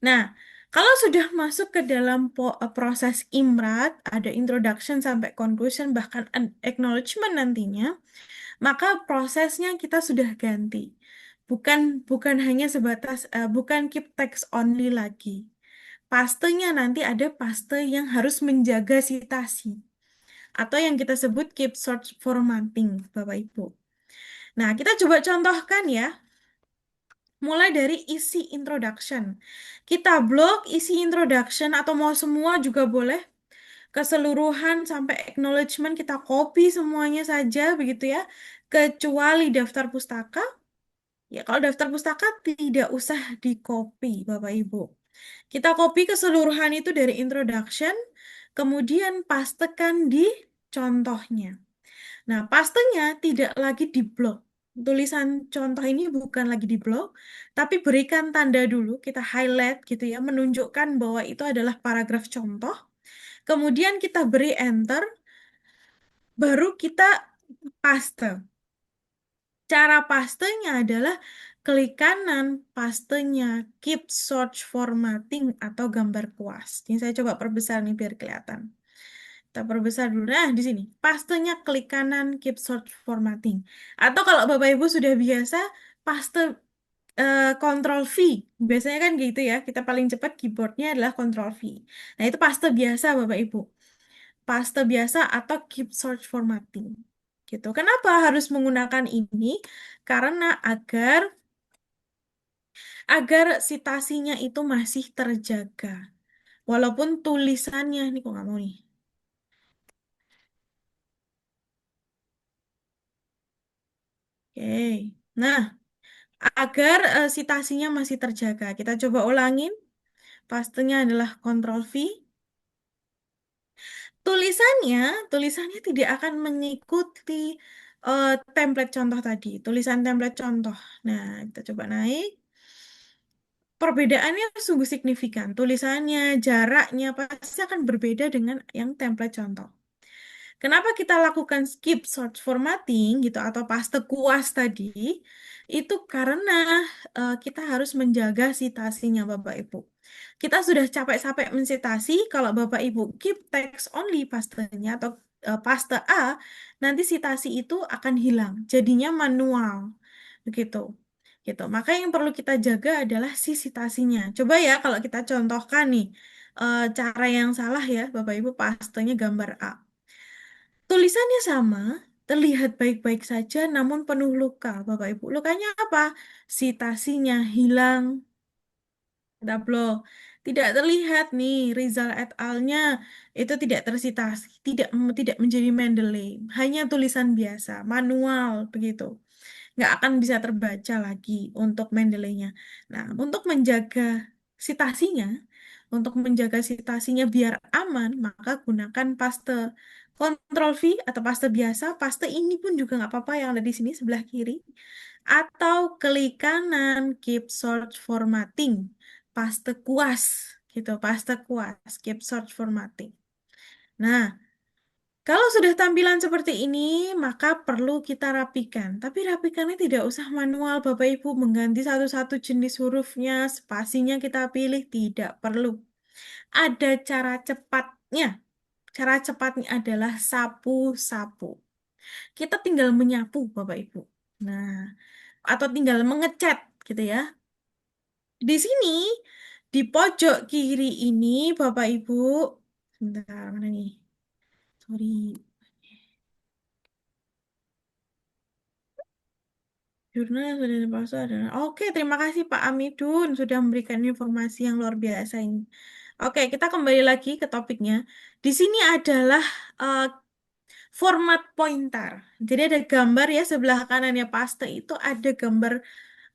S1: Nah, kalau sudah masuk ke dalam proses IMRAT, ada introduction sampai conclusion, bahkan acknowledgement nantinya, maka prosesnya kita sudah ganti. Bukan hanya sebatas, bukan keep text only lagi. Pastenya nanti ada paste yang harus menjaga citasi. Atau yang kita sebut keep short formatting, Bapak Ibu. Nah, kita coba contohkan ya. Mulai dari isi introduction. Kita blok isi introduction atau mau semua juga boleh. Keseluruhan sampai acknowledgement kita copy semuanya saja begitu ya. Kecuali daftar pustaka. Ya, kalau daftar pustaka tidak usah di-copy, Bapak Ibu. Kita copy keseluruhan itu dari introduction, kemudian pastekan di contohnya. Nah, pastenya tidak lagi di blok. Tulisan contoh ini bukan lagi di blok, tapi berikan tanda dulu, kita highlight gitu ya, menunjukkan bahwa itu adalah paragraf contoh. Kemudian kita beri enter, baru kita paste. Cara pastenya adalah klik kanan, pastenya keep search formatting atau gambar kuas. Ini saya coba perbesar nih biar kelihatan. Kita perbesar dulu. Nah, di sini. Pastenya klik kanan, keep search formatting. Atau kalau Bapak Ibu sudah biasa, paste Ctrl V. Biasanya kan gitu ya. Kita paling cepat keyboardnya adalah Ctrl V. Nah, itu paste biasa Bapak Ibu. Paste biasa atau keep search formatting. Gitu. Kenapa harus menggunakan ini? Karena agar citasinya itu masih terjaga. Walaupun tulisannya, ini kok nggak mau nih. Oke. Nah, agar citasinya masih terjaga. Kita coba ulangin. Pastenya adalah Ctrl V. Tulisannya tidak akan mengikuti template contoh tadi. Tulisan template contoh. Nah, kita coba naik. Perbedaannya sungguh signifikan. Tulisannya, jaraknya pasti akan berbeda dengan yang template contoh. Kenapa kita lakukan skip search formatting gitu atau paste kuas tadi? Itu karena kita harus menjaga citasinya Bapak Ibu. Kita sudah capek-capek mensitasi, kalau Bapak Ibu keep text only pastenya atau paste A, nanti citasi itu akan hilang. Jadinya manual. Begitu. Gitu. Maka yang perlu kita jaga adalah si citasinya. Coba ya kalau kita contohkan nih cara yang salah ya Bapak Ibu, pastenya gambar A. Tulisannya sama, terlihat baik-baik saja, namun penuh luka, Bapak Ibu. Lukanya apa? Citasinya hilang, blok. Tidak terlihat nih, Rizal et al.-nya itu tidak tersitasi, tidak menjadi Mendeley, hanya tulisan biasa, manual begitu. Nggak akan bisa terbaca lagi untuk Mendeley-nya. Nah, untuk menjaga sitasinya, untuk menjaga sitasinya biar aman, maka gunakan paste Ctrl V atau paste biasa. Paste ini pun juga nggak apa-apa yang ada di sini sebelah kiri. Atau klik kanan, keep search formatting. Paste kuas, gitu. Paste kuas, keep search formatting. Nah, kalau sudah tampilan seperti ini, maka perlu kita rapikan. Tapi rapikannya tidak usah manual, Bapak Ibu, mengganti satu-satu jenis hurufnya, spasinya kita pilih, tidak perlu. Ada cara cepatnya. Cara cepatnya adalah sapu-sapu. Kita tinggal menyapu, Bapak Ibu. Nah, atau tinggal mengecat, gitu ya. Di sini, di pojok kiri ini, Bapak Ibu, sebentar, mana nih? Sorry. Jurnal yang sudah dipalsu adalah oke, terima kasih Pak Amidun sudah memberikan informasi yang luar biasa ini. Oke, kita kembali lagi ke topiknya. Di sini adalah eh, format pointer. Jadi ada gambar ya sebelah kanannya paste itu ada gambar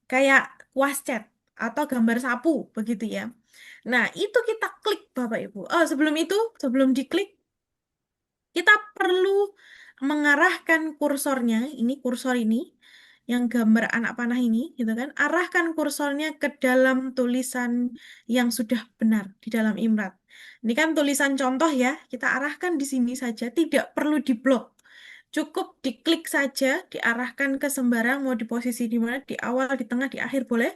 S1: kayak kuas cat atau gambar sapu begitu ya. Nah, itu kita klik Bapak Ibu. Oh, sebelum itu, sebelum diklik kita perlu mengarahkan kursornya, ini kursor ini, yang gambar anak panah ini, gitu kan? Arahkan kursornya ke dalam tulisan yang sudah benar di dalam Imrat. Ini kan tulisan contoh ya, kita arahkan di sini saja, tidak perlu diblok. Cukup diklik saja, diarahkan ke sembarang, mau di posisi di mana, di awal, di tengah, di akhir boleh.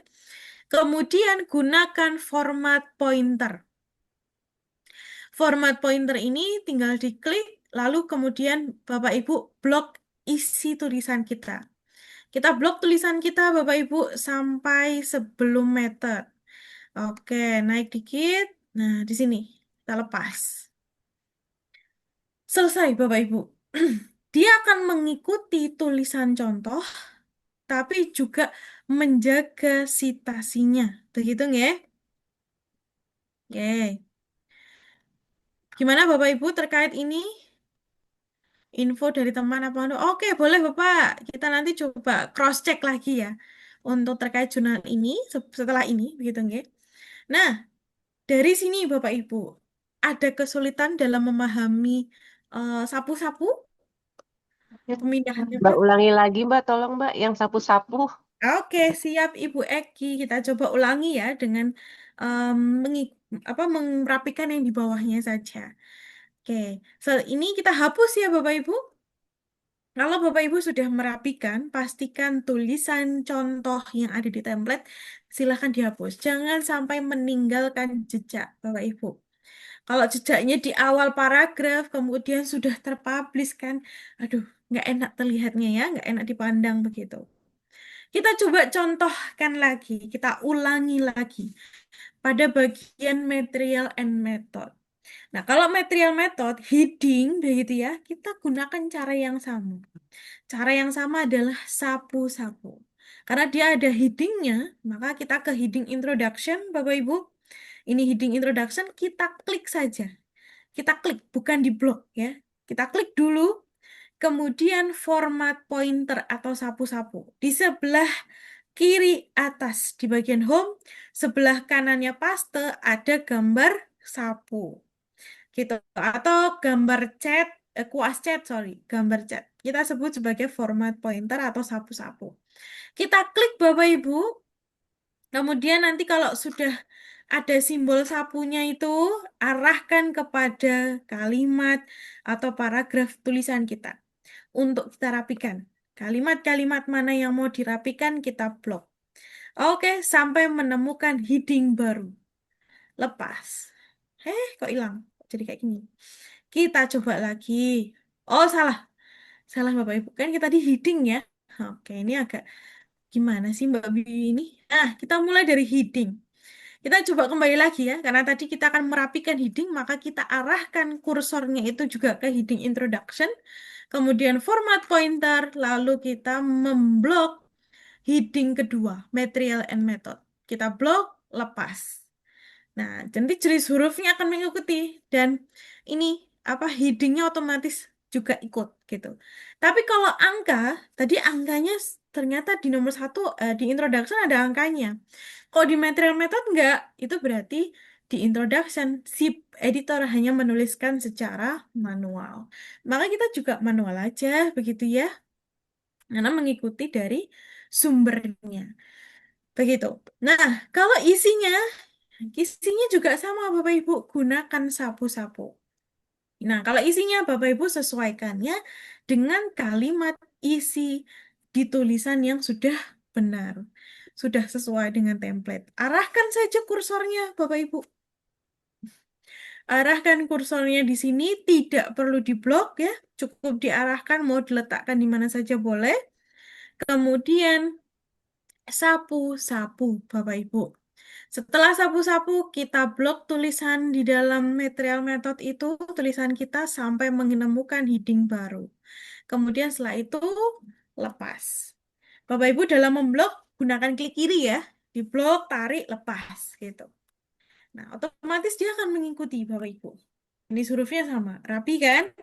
S1: Kemudian gunakan format pointer. Format pointer ini tinggal diklik, lalu kemudian Bapak Ibu blok isi tulisan kita. Kita blok tulisan kita Bapak Ibu sampai sebelum meter. Oke, naik dikit. Nah, di sini kita lepas. Selesai Bapak Ibu. Dia akan mengikuti tulisan contoh, tapi juga menjaga sitasinya. Begitu nggak? Oke. Gimana Bapak Ibu terkait ini? Info dari teman apa enggak? Oke, boleh Bapak. Kita nanti coba cross check lagi ya untuk terkait jurnal ini setelah ini begitu nggih. Nah, dari sini Bapak Ibu ada kesulitan dalam memahami sapu-sapu pemindahannya
S3: Mbak
S1: Pak?
S3: ulangi lagi Mbak, tolong Mbak yang sapu-sapu.
S1: Oke, siap Ibu Eki. Kita coba ulangi ya dengan em, merapikan yang di bawahnya saja. Oke, ini kita hapus ya Bapak Ibu. Kalau Bapak Ibu sudah merapikan, pastikan tulisan contoh yang ada di template silahkan dihapus. Jangan sampai meninggalkan jejak Bapak Ibu. Kalau jejaknya di awal paragraf, kemudian sudah terpublish kan, aduh, nggak enak terlihatnya ya, nggak enak dipandang begitu. Kita coba contohkan lagi, kita ulangi lagi pada bagian material and method. Nah, kalau material method, heading, begitu ya, kita gunakan cara yang sama. Cara yang sama adalah sapu-sapu. Karena dia ada headingnya, maka kita ke heading introduction, Bapak Ibu. Ini heading introduction, kita klik saja. Kita klik, bukan di blok ya. Kita klik dulu, kemudian format pointer atau sapu-sapu. Di sebelah kiri atas, di bagian home, sebelah kanannya paste, ada gambar sapu gitu atau gambar chat kuas chat sorry gambar chat kita sebut sebagai format pointer atau sapu-sapu kita klik Bapak Ibu kemudian nanti kalau sudah ada simbol sapunya itu arahkan kepada kalimat atau paragraf tulisan kita untuk kita rapikan kalimat-kalimat mana yang mau dirapikan kita blok oke sampai menemukan heading baru lepas kok hilang jadi kayak gini kita coba lagi. Oh, salah. Salah Bapak Ibu. Kan kita tadi heading ya. Oke, ini agak gimana sih Mbak Bibi ini? Nah, kita mulai dari heading. Kita coba kembali lagi ya. Karena tadi kita akan merapikan heading, maka kita arahkan kursornya itu juga ke heading introduction. Kemudian format pointer, lalu kita memblok heading kedua, material and method. Kita blok, lepas. Nah, nanti jenis hurufnya akan mengikuti dan ini headingnya otomatis juga ikut. gitu. Tapi kalau angka, tadi angkanya ternyata di nomor satu, di introduction ada angkanya. Kalau di material method enggak, itu berarti di introduction si editor hanya menuliskan secara manual. Maka kita juga manual aja, begitu ya. Karena mengikuti dari sumbernya. Begitu. Nah, kalau isinya juga sama Bapak Ibu, gunakan sapu-sapu. Nah, kalau isinya Bapak Ibu sesuaikannya dengan kalimat isi di tulisan yang sudah benar. Sudah sesuai dengan template. Arahkan saja kursornya Bapak Ibu. Arahkan kursornya di sini, tidak perlu diblok ya. Cukup diarahkan, mau diletakkan di mana saja boleh. Kemudian sapu-sapu Bapak Ibu. Setelah sapu-sapu, kita blok tulisan di dalam material method itu, tulisan kita sampai menemukan heading baru. Kemudian setelah itu, lepas. Bapak Ibu dalam memblok, gunakan klik kiri ya. Di blok, tarik, lepas. Gitu. Nah, otomatis dia akan mengikuti Bapak Ibu. Ini hurufnya sama, rapi kan?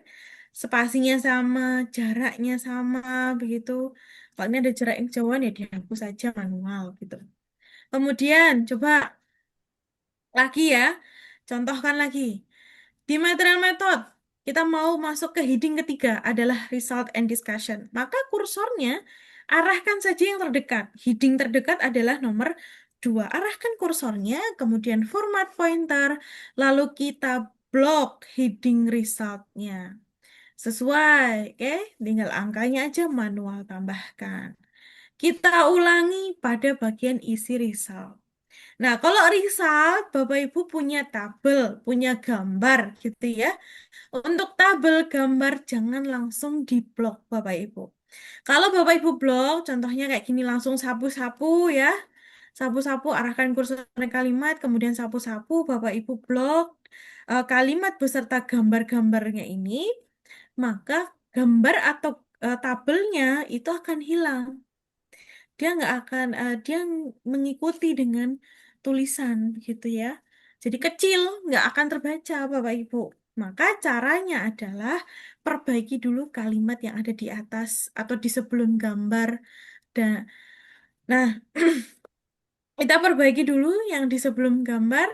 S1: Spasinya sama, jaraknya sama, begitu. Kalau ini ada jarak yang kejauhan ya dihapus saja manual gitu. Kemudian coba lagi ya, contohkan lagi. Di material method, kita mau masuk ke heading ketiga adalah result and discussion. Maka kursornya arahkan saja yang terdekat. Heading terdekat adalah nomor 2. Arahkan kursornya, kemudian format pointer, lalu kita blok heading resultnya. Sesuai, oke? Tinggal angkanya aja manual tambahkan. Kita ulangi pada bagian isi result. Nah, kalau result, Bapak Ibu punya tabel, punya gambar gitu ya. Untuk tabel gambar jangan langsung diblok Bapak Ibu. Kalau Bapak Ibu blok, contohnya kayak gini langsung sapu-sapu ya. Sapu-sapu arahkan kursor ke kalimat, kemudian sapu-sapu Bapak Ibu blok kalimat beserta gambar-gambarnya ini, maka gambar atau tabelnya itu akan hilang. Dia nggak akan dia mengikuti dengan tulisan gitu ya. Jadi kecil nggak akan terbaca Bapak Ibu. Maka caranya adalah perbaiki dulu kalimat yang ada di atas atau di sebelum gambar. Dan nah, kita perbaiki dulu yang di sebelum gambar.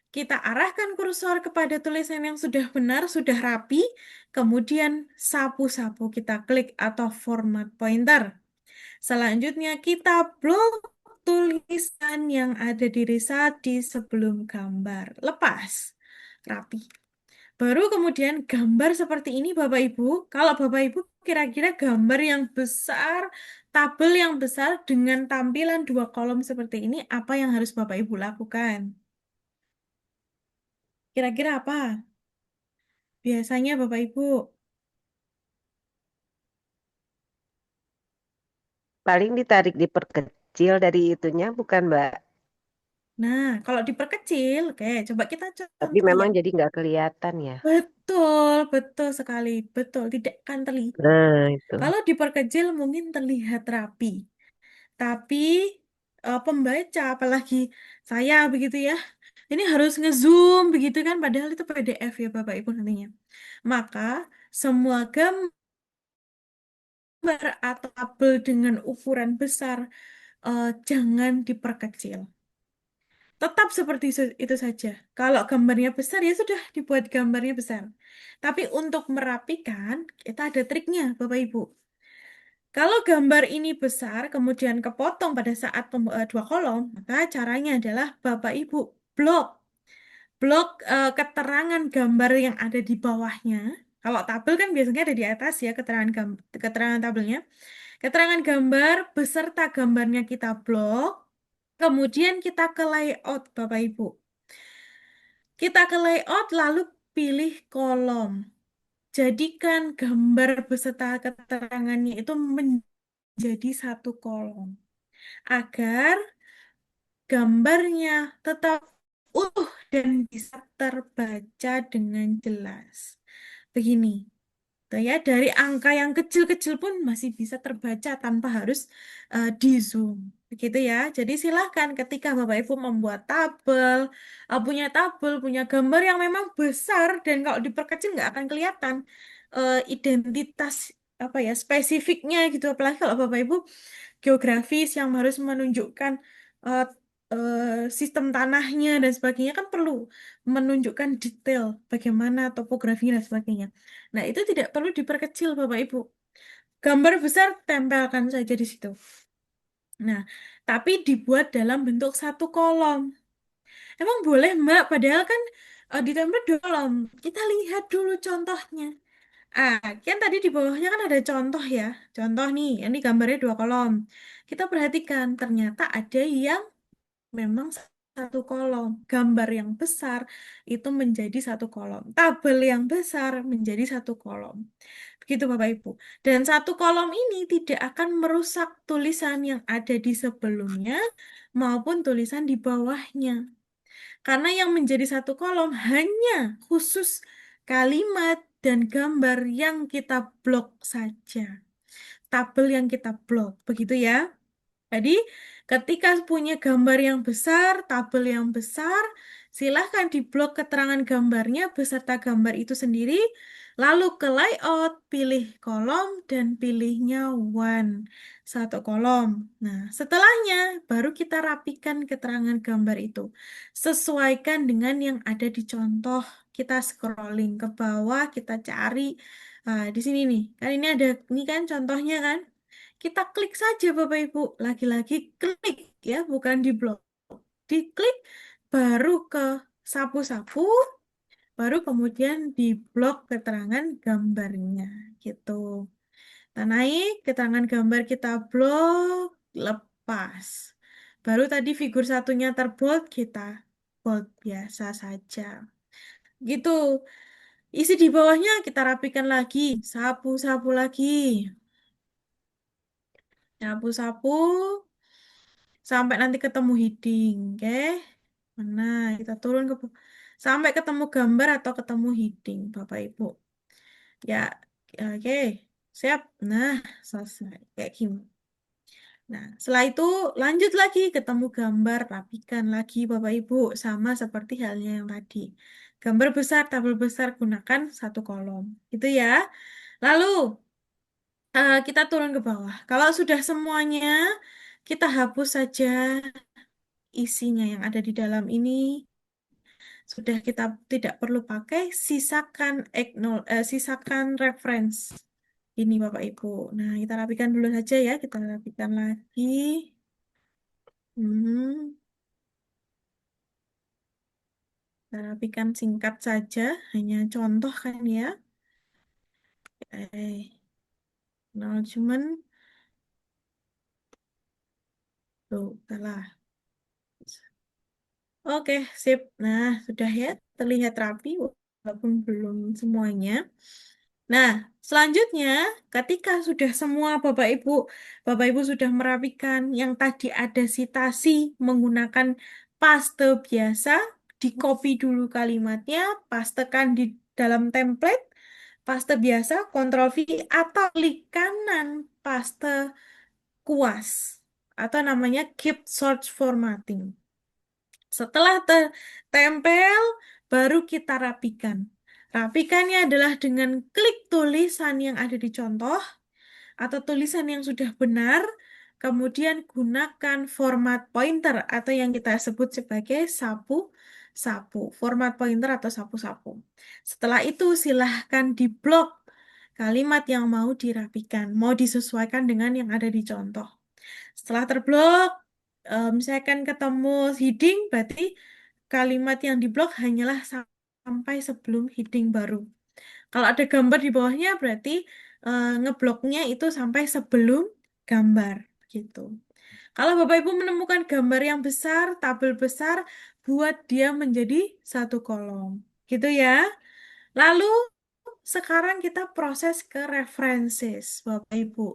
S1: Kita arahkan kursor kepada tulisan yang sudah benar, sudah rapi. Kemudian sapu-sapu kita klik atau format pointer. Selanjutnya kita blok tulisan yang ada di riset di sebelum gambar. Lepas. Rapi. Baru kemudian gambar seperti ini Bapak Ibu. Kalau Bapak Ibu kira-kira gambar yang besar, tabel yang besar dengan tampilan 2 kolom seperti ini, apa yang harus Bapak Ibu lakukan? Kira-kira apa? Biasanya Bapak Ibu.
S3: Paling ditarik diperkecil dari itunya, bukan Mbak?
S1: Nah, kalau diperkecil, oke, coba kita
S3: Tapi
S1: contoh ya.
S3: memang jadi nggak kelihatan ya.
S1: Betul, betul sekali. Betul, tidak akan terlihat.
S3: Nah, itu.
S1: Kalau diperkecil mungkin terlihat rapi. Tapi pembaca, apalagi saya begitu ya, ini harus ngezoom begitu kan, padahal itu PDF ya Bapak Ibu nantinya. Maka semua gambar atau tabel dengan ukuran besar jangan diperkecil. Tetap seperti itu saja. Kalau gambarnya besar ya sudah dibuat gambarnya besar. Tapi untuk merapikan, kita ada triknya Bapak Ibu. Kalau gambar ini besar, kemudian kepotong pada saat 2 kolom, maka caranya adalah Bapak Ibu blok. Blok keterangan gambar yang ada di bawahnya. Kalau tabel kan biasanya ada di atas ya keterangan tabelnya. Keterangan gambar beserta gambarnya kita blok. Kemudian kita ke layout Bapak Ibu. Kita ke layout lalu pilih kolom. Jadikan gambar beserta keterangannya itu menjadi 1 kolom. Agar gambarnya tetap utuh dan bisa terbaca dengan jelas. Begini. Tuh ya, dari angka yang kecil-kecil pun masih bisa terbaca tanpa harus di zoom. Begitu ya. Jadi silahkan ketika Bapak Ibu membuat tabel, punya gambar yang memang besar dan kalau diperkecil nggak akan kelihatan. identitas apa ya spesifiknya gitu. Apalagi kalau Bapak Ibu geografis yang harus menunjukkan eh, sistem tanahnya dan sebagainya kan perlu menunjukkan detail bagaimana topografinya dan sebagainya. Nah, itu tidak perlu diperkecil Bapak Ibu. Gambar besar tempelkan saja di situ. Nah, tapi dibuat dalam bentuk satu kolom. Emang boleh Mbak, padahal kan ditempel dua kolom. Kita lihat dulu contohnya. Kan tadi di bawahnya kan ada contoh ya. Contoh nih, ini gambarnya dua kolom. Kita perhatikan, ternyata ada yang memang satu kolom. Gambar yang besar itu menjadi satu kolom. Tabel yang besar menjadi satu kolom. Begitu Bapak Ibu. Dan satu kolom ini tidak akan merusak tulisan yang ada di sebelumnya maupun tulisan di bawahnya. Karena yang menjadi satu kolom hanya khusus kalimat dan gambar yang kita blok saja. Tabel yang kita blok. Begitu ya. Jadi, ketika punya gambar yang besar, tabel yang besar, silahkan diblok keterangan gambarnya beserta gambar itu sendiri, lalu ke layout, pilih kolom, dan pilihnya one, satu kolom. Nah, setelahnya baru kita rapikan keterangan gambar itu. Sesuaikan dengan yang ada di contoh. Kita scrolling ke bawah, kita cari. Di sini nih, kan ini ada, ini kan contohnya kan. Kita klik saja Bapak Ibu, lagi-lagi klik ya, bukan di blok. Diklik baru ke sapu-sapu, baru kemudian di blok keterangan gambarnya gitu. Kita naik, keterangan gambar kita blok, lepas. Baru tadi figur satunya terbold, kita bold biasa saja. Gitu. Isi di bawahnya kita rapikan lagi, sapu-sapu lagi. Sapu-sapu sampai nanti ketemu heading, oke? Mana kita turun ke sampai ketemu gambar atau ketemu heading, Bapak Ibu. Ya, oke, siap. Nah, selesai kayak gini. Nah, setelah itu lanjut lagi ketemu gambar, rapikan lagi Bapak Ibu, sama seperti halnya yang tadi. Gambar besar, tabel besar gunakan satu kolom, itu ya. Lalu kita turun ke bawah. Kalau sudah semuanya, kita hapus saja isinya yang ada di dalam ini. Sudah kita tidak perlu pakai, sisakan reference. Ini Bapak Ibu. Nah, kita rapikan dulu saja ya. Kita rapikan lagi. Hmm, kita rapikan singkat saja. Hanya contoh kan ya. Acknowledgement. Tuh, salah. Oke, sip. Nah, sudah ya. Terlihat rapi walaupun belum semuanya. Nah, selanjutnya ketika sudah semua Bapak Ibu sudah merapikan yang tadi ada sitasi menggunakan paste biasa, di copy dulu kalimatnya, pastekan di dalam template, paste biasa, Ctrl V atau klik kanan paste kuas atau namanya keep search formatting. Setelah tempel, baru kita rapikan. Rapikannya adalah dengan klik tulisan yang ada di contoh atau tulisan yang sudah benar, kemudian gunakan format pointer atau yang kita sebut sebagai sapu-sapu, format pointer atau sapu-sapu. Setelah itu silahkan diblok kalimat yang mau dirapikan, mau disesuaikan dengan yang ada di contoh. Setelah terblok, misalkan ketemu heading, berarti kalimat yang diblok hanyalah sampai sebelum heading baru. Kalau ada gambar di bawahnya, berarti ngebloknya itu sampai sebelum gambar, gitu. Kalau Bapak Ibu menemukan gambar yang besar, tabel besar, buat dia menjadi satu kolom, gitu ya. Lalu sekarang kita proses ke references, Bapak Ibu.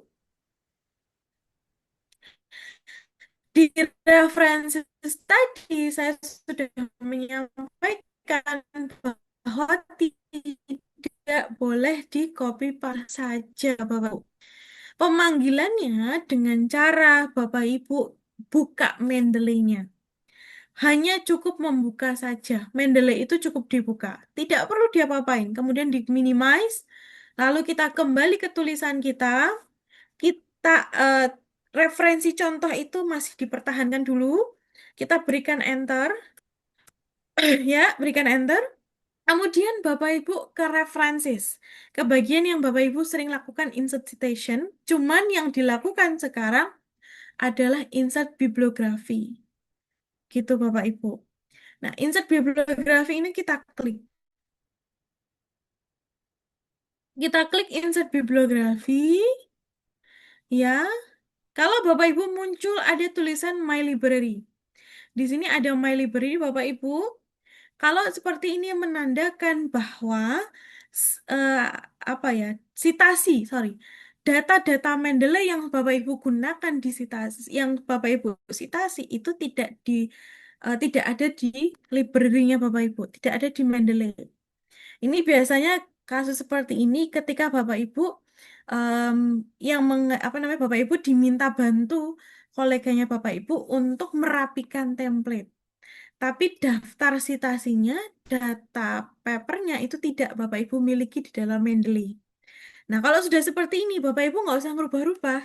S1: Di references tadi saya sudah menyampaikan bahwa tidak boleh di copy paste saja Bapak Ibu. Pemanggilannya dengan cara Bapak Ibu buka Mendeley-nya. Hanya cukup membuka saja. Mendeley itu cukup dibuka. Tidak perlu diapa-apain. Kemudian di minimize, Lalu kita kembali ke tulisan kita, kita referensi contoh itu masih dipertahankan dulu. Kita berikan enter, ya, berikan enter. Kemudian Bapak Ibu ke references, ke bagian yang Bapak Ibu sering lakukan insert citation, cuman yang dilakukan sekarang adalah insert bibliografi. Gitu Bapak Ibu. Nah, insert bibliografi ini kita klik. Kita klik insert bibliografi, ya. Kalau Bapak Ibu muncul ada tulisan My Library. Di sini ada My Library Bapak Ibu. Kalau seperti ini menandakan bahwa apa ya, data-data Mendeley yang Bapak Ibu gunakan di sitasi, yang Bapak Ibu sitasi itu tidak ada di library-nya Bapak Ibu, tidak ada di Mendeley. Ini biasanya kasus seperti ini ketika Bapak Ibu em, apa namanya, Bapak Ibu diminta bantu koleganya Bapak Ibu untuk merapikan template. Tapi daftar citasinya, data papernya itu tidak Bapak Ibu miliki di dalam Mendeley. Nah, kalau sudah seperti ini, Bapak Ibu nggak usah merubah-rubah.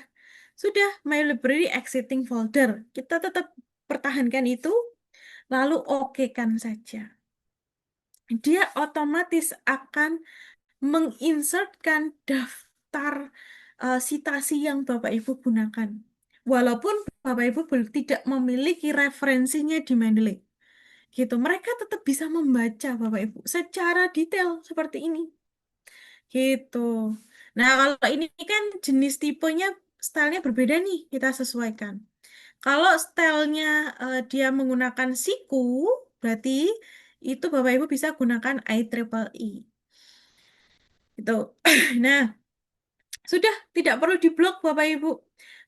S1: Sudah, My Library Exiting Folder. Kita tetap pertahankan itu, lalu okekan saja. Dia otomatis akan menginsertkan daftar citasi yang Bapak Ibu gunakan. Walaupun Bapak Ibu tidak memiliki referensinya di Mendeley. Gitu. Mereka tetap bisa membaca Bapak Ibu secara detail seperti ini. Gitu. Nah, kalau ini kan jenis tipenya, stylenya berbeda nih, kita sesuaikan. Kalau stylenya dia menggunakan siku, berarti itu Bapak Ibu bisa gunakan IEEE. Itu. Nah, sudah tidak perlu diblok Bapak Ibu.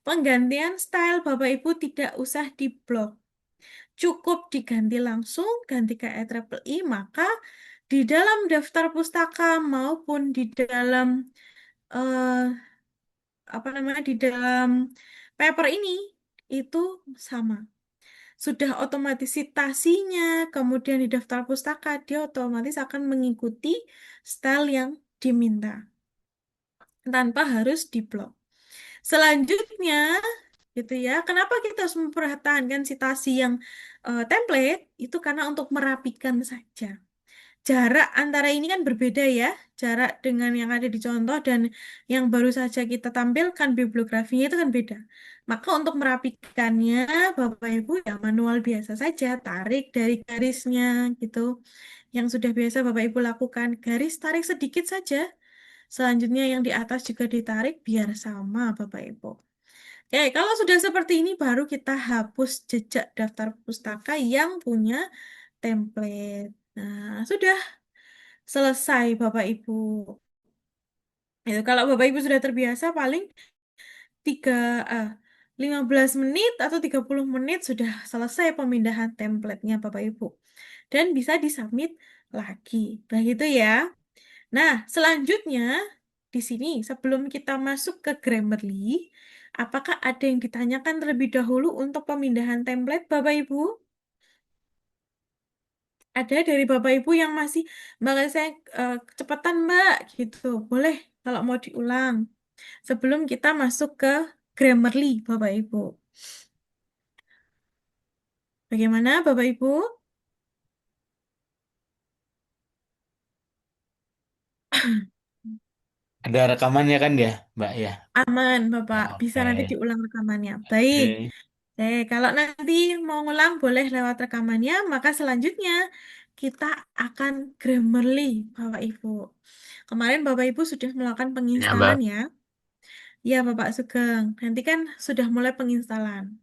S1: Penggantian style Bapak Ibu tidak usah diblok. Cukup diganti langsung, ganti ke IEEE, maka di dalam daftar pustaka maupun di dalam eh, apa namanya, di dalam paper ini itu sama. Sudah otomatis citasinya, kemudian di daftar pustaka dia otomatis akan mengikuti style yang diminta tanpa harus diblok. Selanjutnya, gitu ya. Kenapa kita harus mempertahankan citasi yang template? Itu karena untuk merapikan saja. Jarak antara ini kan berbeda ya. Jarak dengan yang ada di contoh dan yang baru saja kita tampilkan bibliografinya itu kan beda. Maka untuk merapikannya, Bapak Ibu ya manual biasa saja, tarik dari garisnya gitu. Yang sudah biasa Bapak Ibu lakukan, garis tarik sedikit saja. Selanjutnya yang di atas juga ditarik biar sama Bapak Ibu. Oke, kalau sudah seperti ini baru kita hapus jejak daftar pustaka yang punya template. Nah, sudah selesai Bapak Ibu. Itu kalau Bapak Ibu sudah terbiasa paling 3 eh, 15 menit atau 30 menit sudah selesai pemindahan template-nya Bapak Ibu. Dan bisa disubmit lagi. Begitu ya. Nah, selanjutnya di sini sebelum kita masuk ke Grammarly, apakah ada yang ditanyakan terlebih dahulu untuk pemindahan template Bapak Ibu? Ada dari Bapak Ibu yang masih, Mbak saya kecepatan Mbak gitu. Boleh kalau mau diulang. Sebelum kita masuk ke Grammarly Bapak Ibu. Bagaimana Bapak Ibu?
S5: Ada rekamannya kan ya, Mbak ya?
S1: Aman Bapak, bisa
S5: Oke.
S1: nanti diulang rekamannya. Baik.
S5: Oke.
S1: Kalau nanti mau ngulang boleh lewat rekamannya, maka selanjutnya kita akan Grammarly, Bapak Ibu. Kemarin Bapak Ibu sudah melakukan
S2: Ya, Mbak.
S1: penginstalan ya. Ya, Bapak Sugeng. Nanti kan sudah mulai penginstalan.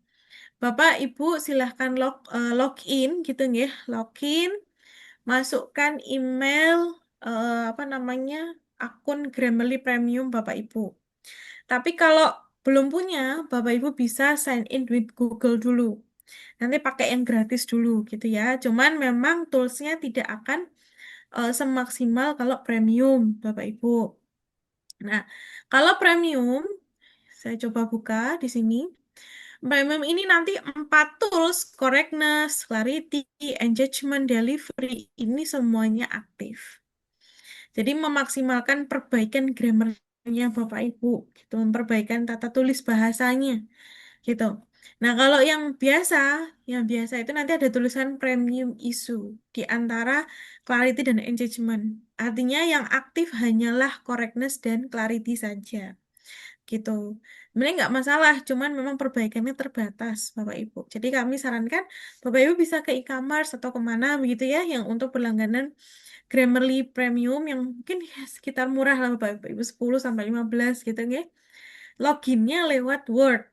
S1: Bapak Ibu silahkan login gitu ya, login, masukkan email apa namanya, akun Grammarly Premium Bapak Ibu. Tapi kalau belum punya, Bapak Ibu bisa sign in with Google dulu. Nanti pakai yang gratis dulu gitu ya. Cuman memang toolsnya tidak akan semaksimal kalau premium, Bapak Ibu. Nah, kalau premium, saya coba buka di sini. Premium ini nanti 4 tools, correctness, clarity, engagement, delivery, ini semuanya aktif. Jadi memaksimalkan perbaikan grammarnya Bapak Ibu, gitu, memperbaikan tata tulis bahasanya, gitu. Nah, kalau yang biasa itu nanti ada tulisan premium issue di antara clarity dan engagement. Artinya yang aktif hanyalah correctness dan clarity saja, gitu. Sebenarnya nggak masalah, cuman memang perbaikannya terbatas, Bapak Ibu. Jadi kami sarankan Bapak Ibu bisa ke e-commerce atau kemana begitu ya, yang untuk berlangganan Grammarly Premium yang mungkin ya sekitar murah lah Bapak Ibu 10 sampai 15 gitu ya. Loginnya lewat Word.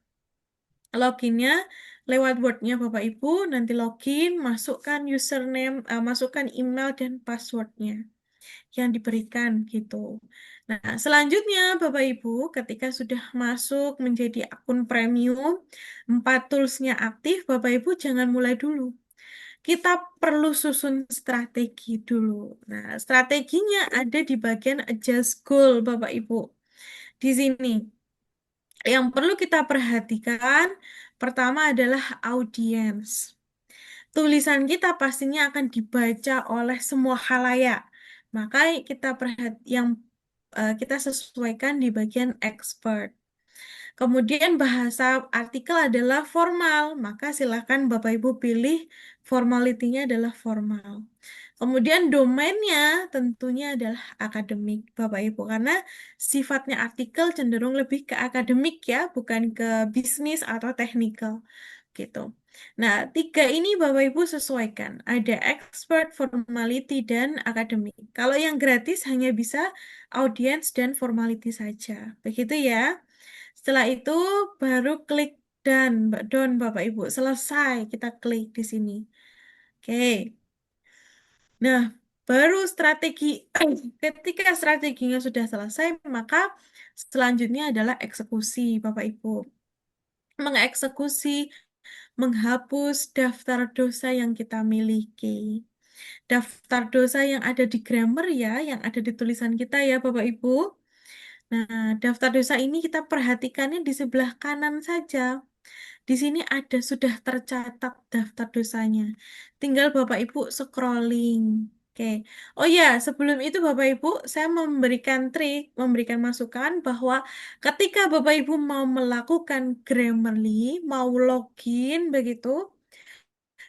S1: Loginnya lewat Word-nya Bapak Ibu, nanti login, masukkan username, masukkan email dan passwordnya yang diberikan gitu. Nah, selanjutnya Bapak Ibu, ketika sudah masuk menjadi akun premium, 4 tools-nya aktif, Bapak Ibu jangan mulai dulu. Kita perlu susun strategi dulu. Nah, strateginya ada di bagian adjust goal, Bapak Ibu. Di sini, yang perlu kita perhatikan, pertama adalah audiens. Tulisan kita pastinya akan dibaca oleh semua khalayak. Maka kita sesuaikan di bagian expert. Kemudian bahasa artikel adalah formal, maka silakan Bapak Ibu pilih formalitinya adalah formal. Kemudian domainnya tentunya adalah akademik, Bapak Ibu, karena sifatnya artikel cenderung lebih ke akademik ya, bukan ke bisnis atau teknikal gitu. Nah, tiga ini Bapak Ibu sesuaikan. Ada expert, formality, dan akademik. Kalau yang gratis hanya bisa audience dan formality saja. Begitu ya. Setelah itu baru klik done Bapak Ibu. Selesai kita klik di sini. Oke. Nah, baru strategi ketika strateginya sudah selesai, maka selanjutnya adalah eksekusi Bapak Ibu. Mengeksekusi, menghapus daftar dosa yang kita miliki. Daftar dosa yang ada di grammar ya, yang ada di tulisan kita ya Bapak Ibu. Nah, daftar dosa ini kita perhatikannya di sebelah kanan saja. Di sini ada sudah tercatat daftar dosanya. Tinggal Bapak Ibu scrolling. Oke. Oh ya, sebelum itu Bapak Ibu, saya memberikan masukan bahwa ketika Bapak Ibu mau melakukan Grammarly, mau login begitu,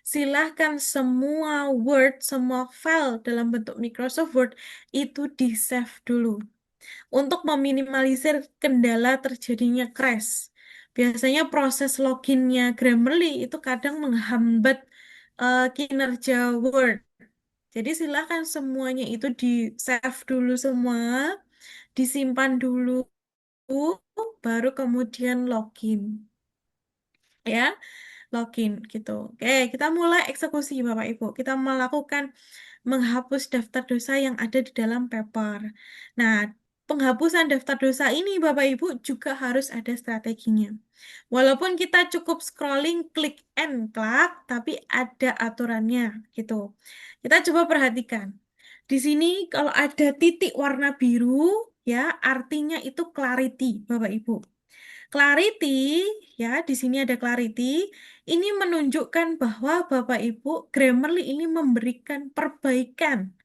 S1: silahkan semua Word, semua file dalam bentuk Microsoft Word itu di-save dulu untuk meminimalisir kendala terjadinya crash. Biasanya proses loginnya Grammarly itu kadang menghambat kinerja Word. Jadi silakan semuanya itu di-save dulu semua, disimpan dulu, baru kemudian login. Ya, login gitu. Oke, kita mulai eksekusi Bapak Ibu. Kita melakukan menghapus daftar dosa yang ada di dalam paper. Nah, penghapusan daftar dosa ini Bapak Ibu juga harus ada strateginya. Walaupun kita cukup scrolling, klik and klik, tapi ada aturannya gitu. Kita coba perhatikan. Di sini kalau ada titik warna biru, ya artinya itu clarity, Bapak Ibu. Clarity, ya, di sini ada clarity. Ini menunjukkan bahwa Bapak Ibu Grammarly ini memberikan perbaikan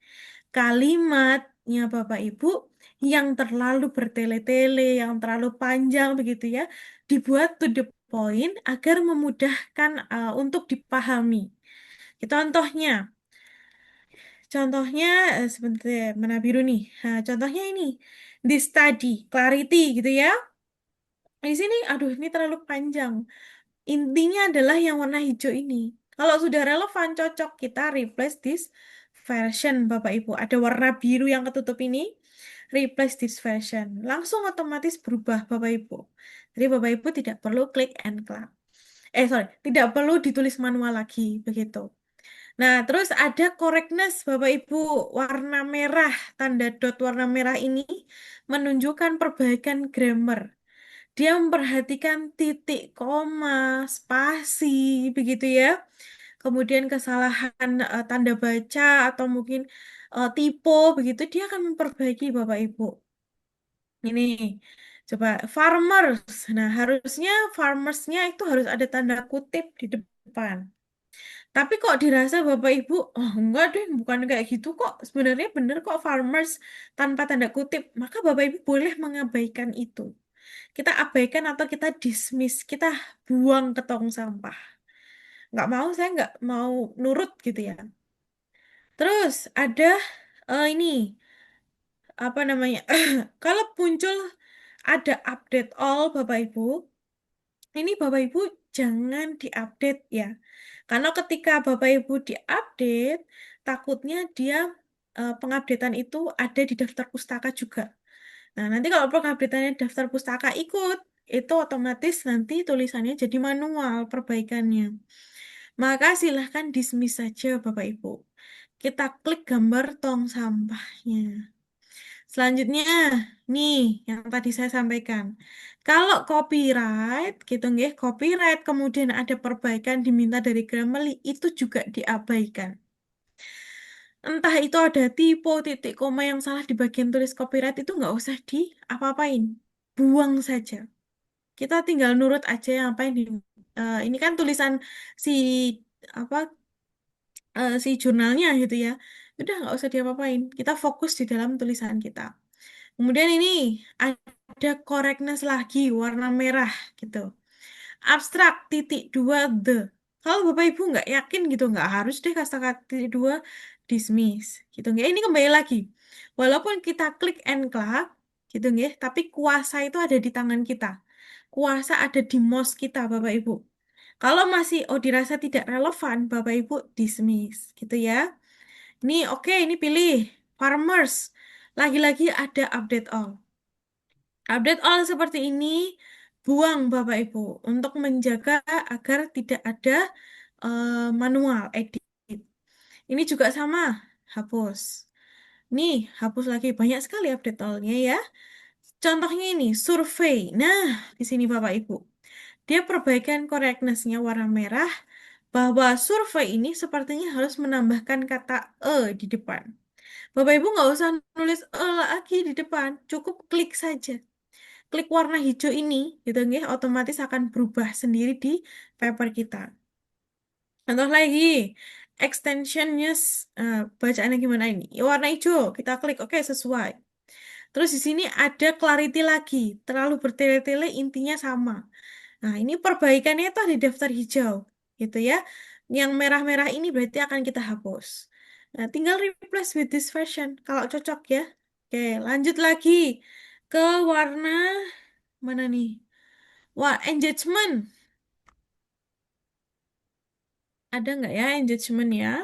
S1: kalimatnya Bapak Ibu yang terlalu bertele-tele, yang terlalu panjang begitu ya, dibuat to the point agar memudahkan untuk dipahami. Contohnya sebentar mana biru nih. Nah, contohnya ini di study clarity gitu ya. Di sini, aduh, ini terlalu panjang. Intinya adalah yang warna hijau ini. Kalau sudah relevan, cocok kita replace this version, Bapak Ibu. Ada warna biru yang ketutup ini, replace this version. Langsung otomatis berubah, Bapak Ibu. Jadi Bapak Ibu tidak perlu klik and clap. Sorry, tidak perlu ditulis manual lagi, begitu. Nah, terus ada correctness, Bapak Ibu. Warna merah, tanda dot warna merah ini menunjukkan perbaikan grammar. Dia memperhatikan titik, koma, spasi, begitu ya. Kemudian kesalahan tanda baca atau mungkin typo, begitu. Dia akan memperbaiki Bapak Ibu. Ini, coba farmers. Nah, harusnya farmersnya itu harus ada tanda kutip di depan. Tapi kok dirasa Bapak Ibu, oh enggak deh, bukan kayak gitu kok. Sebenarnya bener kok farmers tanpa tanda kutip. Maka Bapak Ibu boleh mengabaikan itu. Kita abaikan atau kita dismiss, kita buang ke tong sampah. Nggak mau, saya nggak mau nurut gitu ya. Terus ada ini, apa namanya, kalau muncul ada update all Bapak Ibu, ini Bapak Ibu jangan diupdate ya. Karena ketika Bapak Ibu diupdate, takutnya dia pengupdatean itu ada di daftar pustaka juga. Nah, nanti kalau pengupdateannya daftar pustaka ikut, itu otomatis nanti tulisannya jadi manual perbaikannya. Maka silahkan dismiss saja Bapak Ibu. Kita klik gambar tong sampahnya. Selanjutnya, nih yang tadi saya sampaikan. Kalau copyright, gitu nggih, copyright kemudian ada perbaikan diminta dari Grammarly, itu juga diabaikan. Entah itu ada typo, titik koma yang salah di bagian tulis copyright itu nggak usah di apa-apain. Buang saja. Kita tinggal nurut aja yang apa yang di ini kan tulisan si apa si jurnalnya gitu ya. Udah nggak usah diapa-apain. Kita fokus di dalam tulisan kita. Kemudian ini ada correctness lagi warna merah gitu. Abstrak titik dua the. Kalau Bapak Ibu nggak yakin gitu nggak harus deh kata-kata titik dua dismiss gitu nggak. Ini kembali lagi. Walaupun kita klik and clap gitu nggak, tapi kuasa itu ada di tangan kita. Kuasa ada di mouse kita Bapak Ibu. Kalau masih dirasa tidak relevan Bapak Ibu dismiss gitu ya. Ini oke, ini pilih farmers. Lagi-lagi ada update all. Update all seperti ini, buang Bapak Ibu untuk menjaga agar tidak ada manual edit. Ini juga sama, hapus. Nih, hapus lagi. Banyak sekali update all-nya ya. Contohnya ini, survei. Nah, di sini Bapak Ibu. Dia perbaikan correctness-nya warna merah, bahwa survei ini sepertinya harus menambahkan kata di depan. Bapak Ibu nggak usah nulis lagi di depan, cukup klik saja. Klik warna hijau ini, gitu nggih, otomatis akan berubah sendiri di paper kita. Contoh lagi, extensionnya bacaannya gimana ini? Ya, warna hijau, kita klik, oke sesuai. Terus di sini ada clarity lagi, terlalu bertele-tele intinya sama. Nah, ini perbaikannya itu di daftar hijau, gitu ya. Yang merah-merah ini berarti akan kita hapus. Nah, tinggal replace with this version, kalau cocok ya. Oke, lanjut lagi ke warna mana nih? Wah, engagement. Ada nggak ya engagement ya?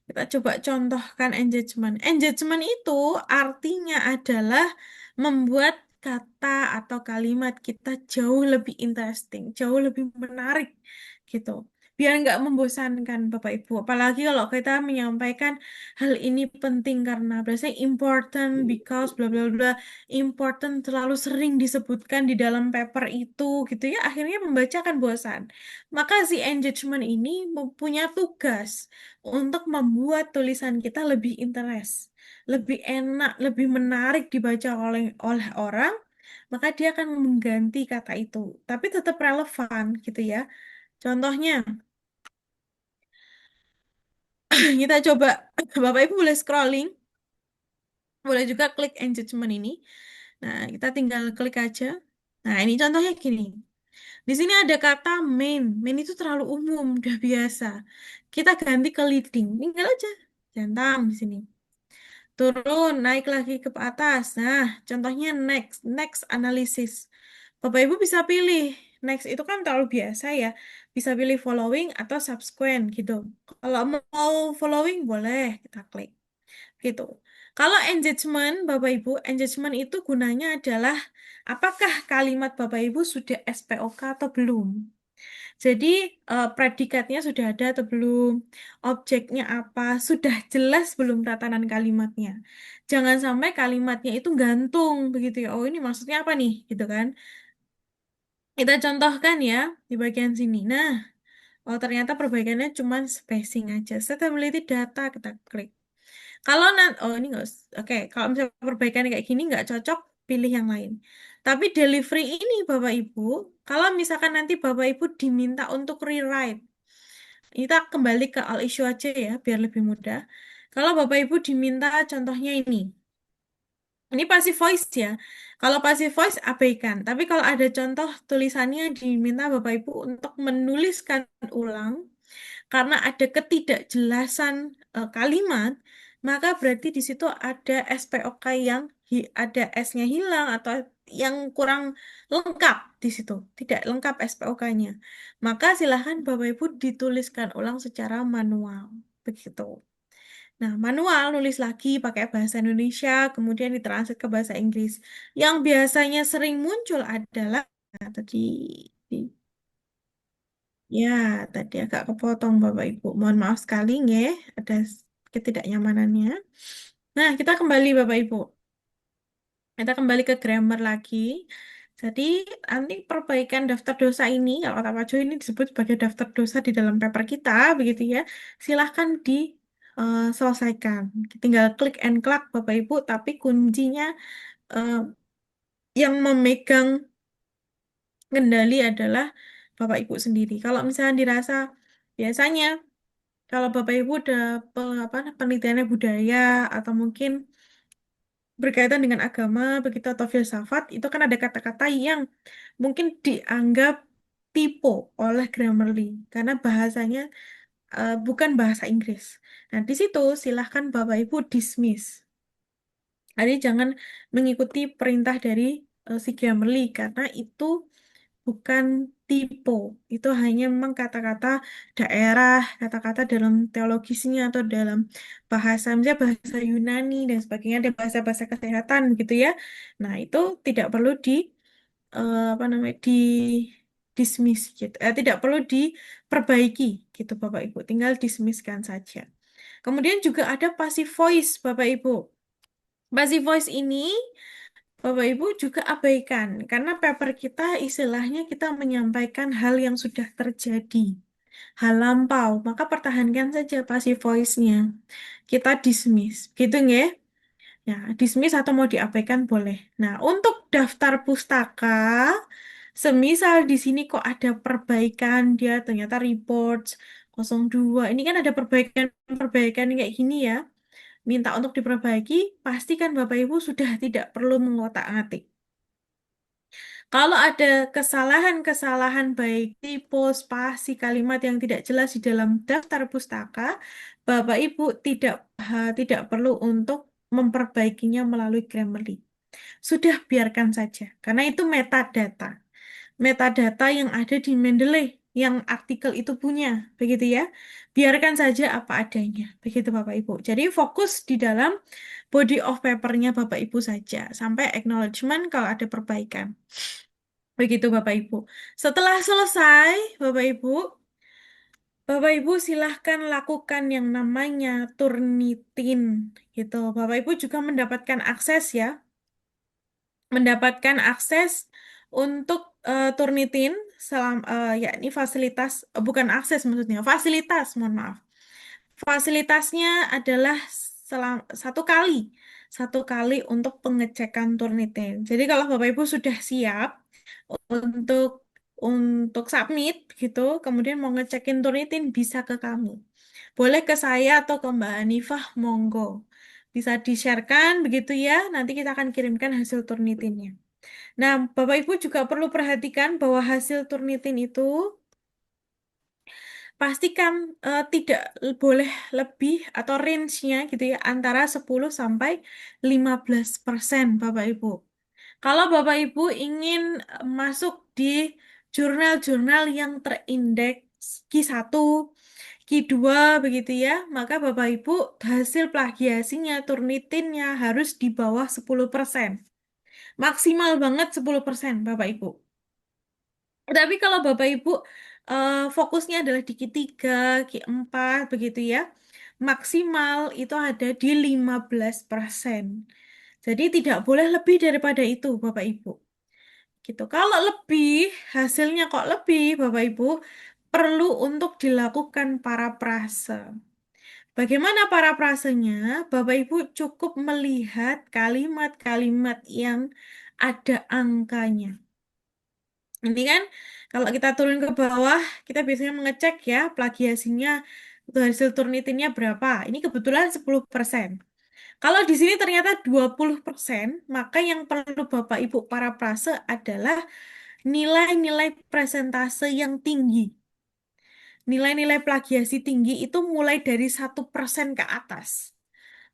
S1: Kita coba contohkan engagement. Engagement itu artinya adalah membuat kata atau kalimat kita jauh lebih interesting, jauh lebih menarik gitu. Biar nggak membosankan Bapak Ibu. Apalagi kalau kita menyampaikan hal ini penting karena biasanya important because bla bla bla. Important terlalu sering disebutkan di dalam paper itu gitu ya. Akhirnya membaca akan bosan. Maka si engagement ini mempunyai tugas untuk membuat tulisan kita lebih interest, lebih enak, lebih menarik dibaca oleh orang, maka dia akan mengganti kata itu, tapi tetap relevan gitu ya. Contohnya, kita coba, Bapak Ibu boleh scrolling, boleh juga klik engagement ini. Nah, kita tinggal klik aja. Nah, ini contohnya gini. Di sini ada kata main. Main itu terlalu umum, udah biasa. Kita ganti ke leading. Tinggal aja. Centang di sini. Turun, naik lagi ke atas. Nah, contohnya next, next analysis. Bapak Ibu bisa pilih. Next itu kan terlalu biasa ya. Bisa pilih following atau subsequent gitu. Kalau mau following boleh kita klik gitu. Kalau engagement, Bapak Ibu, engagement itu gunanya adalah apakah kalimat Bapak Ibu sudah SPOK atau belum? Jadi predikatnya sudah ada atau belum? Objeknya apa? Sudah jelas belum tatanan kalimatnya? Jangan sampai kalimatnya itu gantung begitu ya. Oh, ini maksudnya apa nih? Gitu kan. Kita contohkan ya di bagian sini. Nah, oh ternyata perbaikannya cuma spacing aja. Stability data kita klik. Kalau oh ini nggak, oke. Kalau misalnya perbaikan kayak gini nggak cocok, pilih yang lain. Tapi delivery ini Bapak Ibu, kalau misalkan nanti Bapak Ibu diminta untuk rewrite, kita kembali ke all issue aja ya, biar lebih mudah. Kalau Bapak Ibu diminta contohnya ini. Ini passive voice ya. Kalau passive voice abaikan. Tapi kalau ada contoh tulisannya diminta Bapak Ibu untuk menuliskan ulang karena ada ketidakjelasan kalimat, maka berarti di situ ada SPOK yang ada S-nya hilang atau yang kurang lengkap di situ. Tidak lengkap SPOK-nya. Maka silahkan Bapak Ibu dituliskan ulang secara manual. Begitu. Nah, manual nulis lagi pakai bahasa Indonesia, kemudian ditranslate ke bahasa Inggris. Yang biasanya sering muncul adalah nah, di- ya tadi agak kepotong Bapak Ibu. Mohon maaf sekali nggih, ada ketidaknyamanannya. Nah, kita kembali Bapak Ibu. Kita kembali ke grammar lagi. Jadi, nanti perbaikan daftar dosa ini, kalau kata Pak Jo ini disebut sebagai daftar dosa di dalam paper kita, begitu ya. Silahkan diselesaikan. Tinggal klik and clack Bapak Ibu, tapi kuncinya eh, yang memegang kendali adalah Bapak Ibu sendiri. Kalau misalnya dirasa biasanya kalau Bapak Ibu udah penelitiannya budaya atau mungkin berkaitan dengan agama begitu atau filsafat itu kan ada kata-kata yang mungkin dianggap typo oleh Grammarly karena bahasanya bukan bahasa Inggris. Nah, di situ silahkan Bapak Ibu dismiss. Jadi jangan mengikuti perintah dari si Grammarly karena itu bukan typo. Itu hanya memang kata-kata daerah, kata-kata dalam teologisnya atau dalam bahasa, misalnya bahasa Yunani dan sebagainya, ada bahasa-bahasa kesehatan gitu ya. Nah, itu tidak perlu apa namanya, dismiss gitu. Tidak perlu diperbaiki gitu Bapak Ibu. Tinggal dismisskan saja. Kemudian juga ada passive voice Bapak Ibu. Passive voice ini Bapak Ibu juga abaikan karena paper kita istilahnya kita menyampaikan hal yang sudah terjadi, hal lampau, maka pertahankan saja passive voice-nya. Kita dismiss, gitu nggih? Ya, dismiss atau mau diabaikan boleh. Nah, untuk daftar pustaka, semisal di sini kok ada perbaikan, dia ternyata reports 02. Ini kan ada perbaikan-perbaikan kayak gini ya. Minta untuk diperbaiki, pastikan Bapak Ibu sudah tidak perlu mengotak-atik. Kalau ada kesalahan-kesalahan baik tipe, spasi, kalimat yang tidak jelas di dalam daftar pustaka, Bapak Ibu tidak perlu untuk memperbaikinya melalui Grammarly. Sudah biarkan saja, karena itu metadata. Metadata yang ada di Mendeley, yang artikel itu punya, begitu ya. Biarkan saja apa adanya, begitu Bapak Ibu. Jadi fokus di dalam body of paper-nya Bapak Ibu saja, sampai acknowledgement kalau ada perbaikan. Begitu Bapak Ibu. Setelah selesai, Bapak Ibu silahkan lakukan yang namanya Turnitin gitu. Bapak Ibu juga mendapatkan akses ya, mendapatkan akses untuk Turnitin yakni fasilitas bukan akses maksudnya, fasilitas, mohon maaf. Fasilitasnya adalah satu kali untuk pengecekan Turnitin. Jadi kalau Bapak Ibu sudah siap untuk submit gitu, kemudian mau ngecekin Turnitin bisa ke kami. Boleh ke saya atau ke Mbak Hanifah, monggo. Bisa di-sharekan begitu ya, nanti kita akan kirimkan hasil Turnitinnya. Nah, Bapak Ibu juga perlu perhatikan bahwa hasil Turnitin itu pastikan tidak boleh lebih atau range-nya gitu ya, antara 10 sampai 15% Bapak Ibu. Kalau Bapak Ibu ingin masuk di jurnal-jurnal yang terindeks Q1, Q2 begitu ya, maka Bapak Ibu hasil plagiasinya, Turnitinnya harus di bawah 10%. Maksimal banget 10% Bapak Ibu. Tapi kalau Bapak Ibu fokusnya adalah di Q3, Q4 begitu ya, maksimal itu ada di 15%. Jadi tidak boleh lebih daripada itu Bapak Ibu. Gitu. Kalau lebih, hasilnya kok lebih, Bapak Ibu, perlu untuk dilakukan parafrase. Bagaimana parafrasenya? Bapak Ibu cukup melihat kalimat-kalimat yang ada angkanya. Ini kan kalau kita turun ke bawah, kita biasanya mengecek ya plagiasinya untuk hasil Turnitinnya berapa. Ini kebetulan 10%. Kalau di sini ternyata 20%, maka yang perlu Bapak Ibu para prase adalah nilai-nilai presentase yang tinggi. Nilai-nilai plagiasi tinggi itu mulai dari 1% ke atas.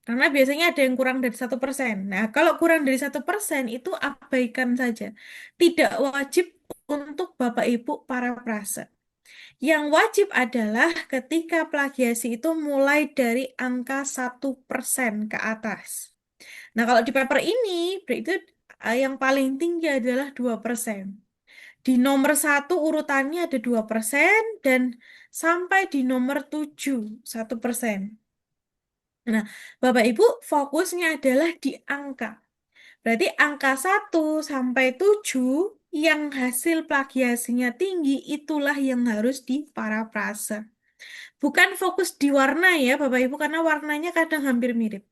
S1: Karena biasanya ada yang kurang dari 1%. Nah, kalau kurang dari 1% itu abaikan saja. Tidak wajib untuk Bapak Ibu para prase. Yang wajib adalah ketika plagiasi itu mulai dari angka 1% ke atas. Nah, kalau di paper ini, berarti yang paling tinggi adalah 2%. Di nomor satu urutannya ada 2% dan sampai di nomor 7, 1%. Nah, Bapak Ibu fokusnya adalah di angka. Berarti angka 1 sampai 7 yang hasil plagiasinya tinggi itulah yang harus diparafrase. Bukan fokus di warna ya Bapak Ibu karena warnanya kadang hampir mirip.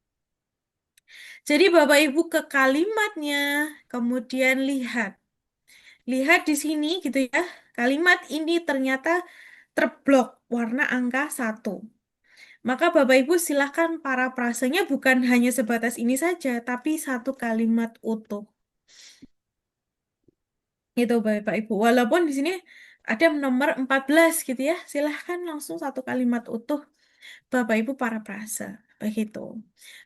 S1: Jadi Bapak Ibu ke kalimatnya, kemudian lihat. Lihat di sini gitu ya. Kalimat ini ternyata terblok warna angka 1. Maka Bapak Ibu silahkan parafrasenya bukan hanya sebatas ini saja, tapi satu kalimat utuh. Gitu Bapak Ibu. Walaupun di sini ada nomor 14 gitu ya. Silahkan langsung satu kalimat utuh Bapak Ibu parafrase. Begitu.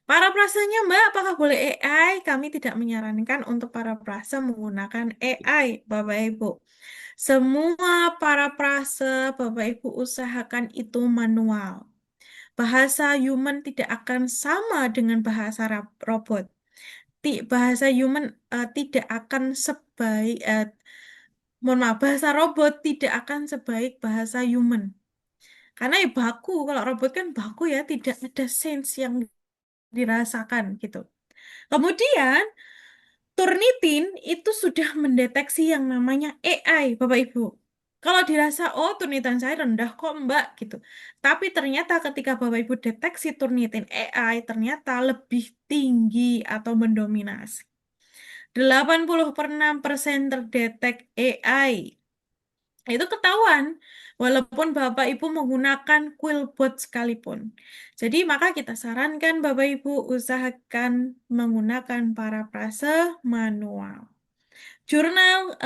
S1: Parafrasenya Mbak, apakah boleh AI? Kami tidak menyarankan untuk parafrase menggunakan AI, Bapak Ibu. Semua parafrase Bapak Ibu usahakan itu manual. Bahasa human tidak akan sama dengan bahasa robot. Bahasa human tidak akan sebaik, mohon maaf, bahasa robot tidak akan sebaik bahasa human. Karena ya baku, kalau robot kan baku ya, tidak ada sense yang dirasakan gitu. Kemudian, Turnitin itu sudah mendeteksi yang namanya AI, Bapak Ibu. Kalau dirasa, oh turnitin saya rendah kok Mbak gitu. Tapi ternyata ketika Bapak Ibu deteksi turnitin AI, ternyata lebih tinggi atau mendominasi. 86% terdetek AI. Itu ketahuan, walaupun Bapak Ibu menggunakan Quillbot sekalipun. Jadi maka kita sarankan Bapak Ibu usahakan menggunakan parafrase manual. Jurnal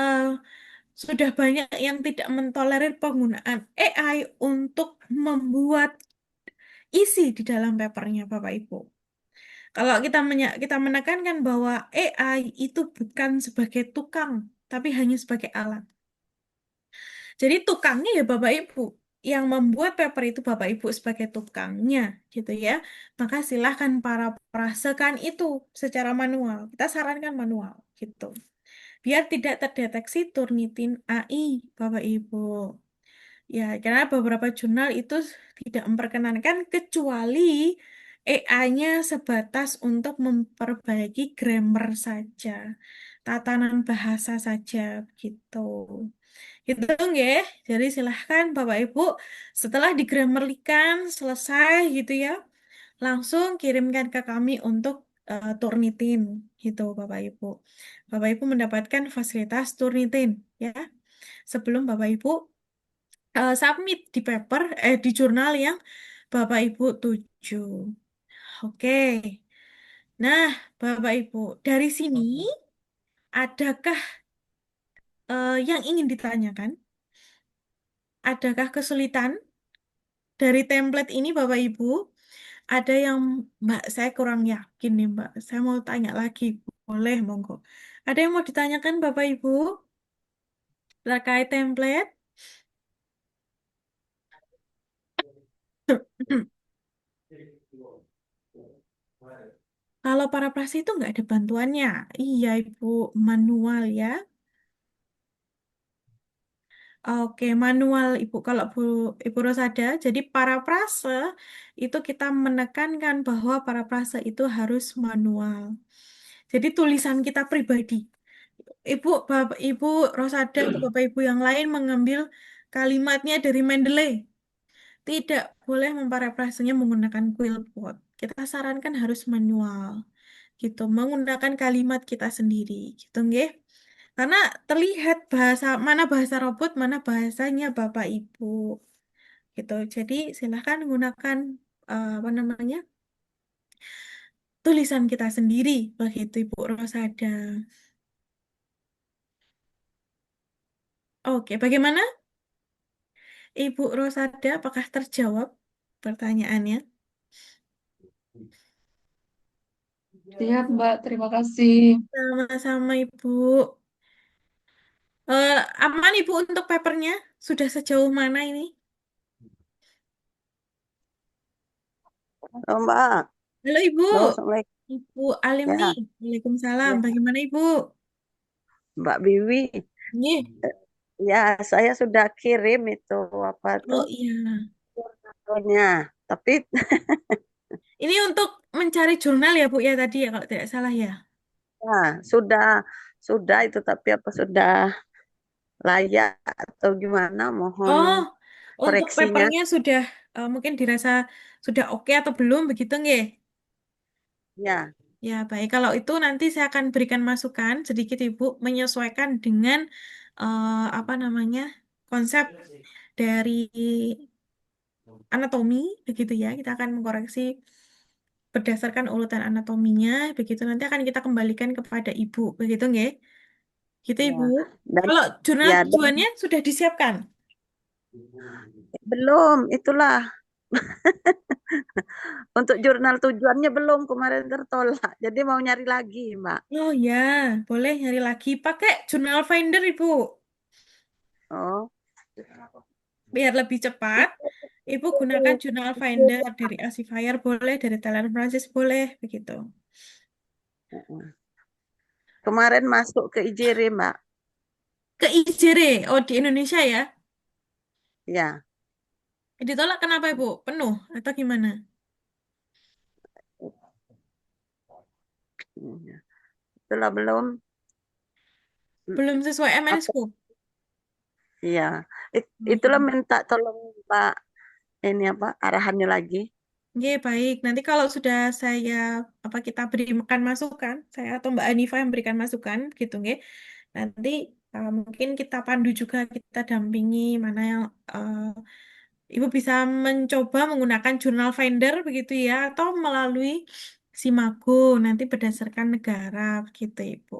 S1: sudah banyak yang tidak mentolerir penggunaan AI untuk membuat isi di dalam papernya Bapak Ibu. Kalau kita menekankan bahwa AI itu bukan sebagai tukang, tapi hanya sebagai alat. Jadi tukangnya ya Bapak Ibu. Yang membuat paper itu Bapak Ibu sebagai tukangnya, gitu ya. Maka silahkan para prasekan itu secara manual. Kita sarankan manual, gitu. Biar tidak terdeteksi Turnitin AI, Bapak Ibu. Ya, karena beberapa jurnal itu tidak memperkenankan kecuali AI-nya sebatas untuk memperbaiki grammar saja, tatanan bahasa saja, gitu. Gitu nggih. Jadi silahkan Bapak Ibu setelah digrammarlikan selesai gitu ya, langsung kirimkan ke kami untuk Turnitin gitu Bapak Ibu. Bapak Ibu mendapatkan fasilitas Turnitin ya. Sebelum Bapak Ibu submit di paper di jurnal yang Bapak Ibu tuju. Oke. Nah, Bapak Ibu, dari sini adakah yang ingin ditanyakan? Adakah kesulitan dari template ini Bapak Ibu? Ada yang Mbak saya kurang yakin nih Mbak. Saya mau tanya lagi. Boleh, monggo. Ada yang mau ditanyakan Bapak Ibu terkait template? Kalau para prasi itu nggak ada bantuannya. Iya, Ibu, manual ya. Oke, manual Ibu. Kalau Ibu Rosada, jadi para prase itu kita menekankan bahwa para prase itu harus manual. Jadi tulisan kita pribadi. Ibu Rosada atau Bapak Ibu yang lain mengambil kalimatnya dari Mendeley. Tidak boleh memparafrasenya menggunakan Quillbot. Kita sarankan harus manual. Gitu, menggunakan kalimat kita sendiri. Gitu, nggih. Karena terlihat mana bahasa robot, mana bahasanya Bapak Ibu. Gitu. Jadi silahkan gunakan apa namanya? Tulisan kita sendiri begitu Ibu Rosada. Oke, bagaimana Ibu Rosada? Apakah terjawab pertanyaannya?
S6: Siap, Mbak. Terima kasih.
S1: Sama-sama Ibu. Aman Ibu untuk papernya? Sudah sejauh mana ini?
S7: Oh, Mbak.
S1: Halo Ibu.
S7: Halo, Assalamualaikum.
S1: Ibu Alimni.
S7: Ya,
S1: Waalaikumsalam.
S7: ya,
S1: Bagaimana Ibu?
S7: Mbak Biwi.
S1: Nih.
S7: Ya, saya sudah kirim itu apa tuh
S1: Oh iya.
S7: fotonya. Tapi
S1: Ini untuk mencari jurnal ya Bu ya tadi ya kalau tidak salah ya.
S7: ya, sudah itu tapi apa sudah layak atau gimana? Mohon
S1: Oh, untuk
S7: koreksinya.
S1: papernya sudah mungkin dirasa sudah oke atau belum begitu nggih?
S7: Ya,
S1: Ya, baik. Kalau itu nanti saya akan berikan masukan sedikit Ibu menyesuaikan dengan apa namanya? Konsep dari anatomi begitu ya. Kita akan mengkoreksi berdasarkan urutan anatominya begitu nanti akan kita kembalikan kepada Ibu. Begitu nggih? Gitu Ibu.
S7: ya. Dan
S1: Kalau jurnal
S7: ya dan
S1: tujuannya sudah disiapkan.
S7: belum itulah untuk jurnal tujuannya belum kemarin tertolak. Jadi mau nyari lagi, Mbak.
S1: Oh ya, boleh nyari lagi. Pakai jurnal Finder Ibu.
S7: Oh,
S1: Biar lebih cepat. Ibu gunakan jurnal Finder dari Elsevier boleh, dari Thailand Francis boleh, begitu.
S7: kemarin masuk ke IJR, Mbak.
S1: Ke IJR, oh di Indonesia ya.
S7: Ya,
S1: Ditolak kenapa Ibu? Penuh atau gimana?
S7: itulah belum.
S1: Belum sesuai MN
S7: Apa?
S1: Scoop.
S7: Iya,
S1: Oh
S7: itulah
S1: iya.
S7: minta tolong Pak ini apa arahannya lagi.
S1: Oke, baik. Nanti kalau sudah saya kita berikan masukan, saya atau Mbak Anifa yang berikan masukan gitu, nggih. Nanti mungkin kita pandu juga, kita dampingi mana yang Ibu bisa mencoba menggunakan jurnal Finder begitu ya, atau melalui Simago nanti berdasarkan negara begitu, Ibu.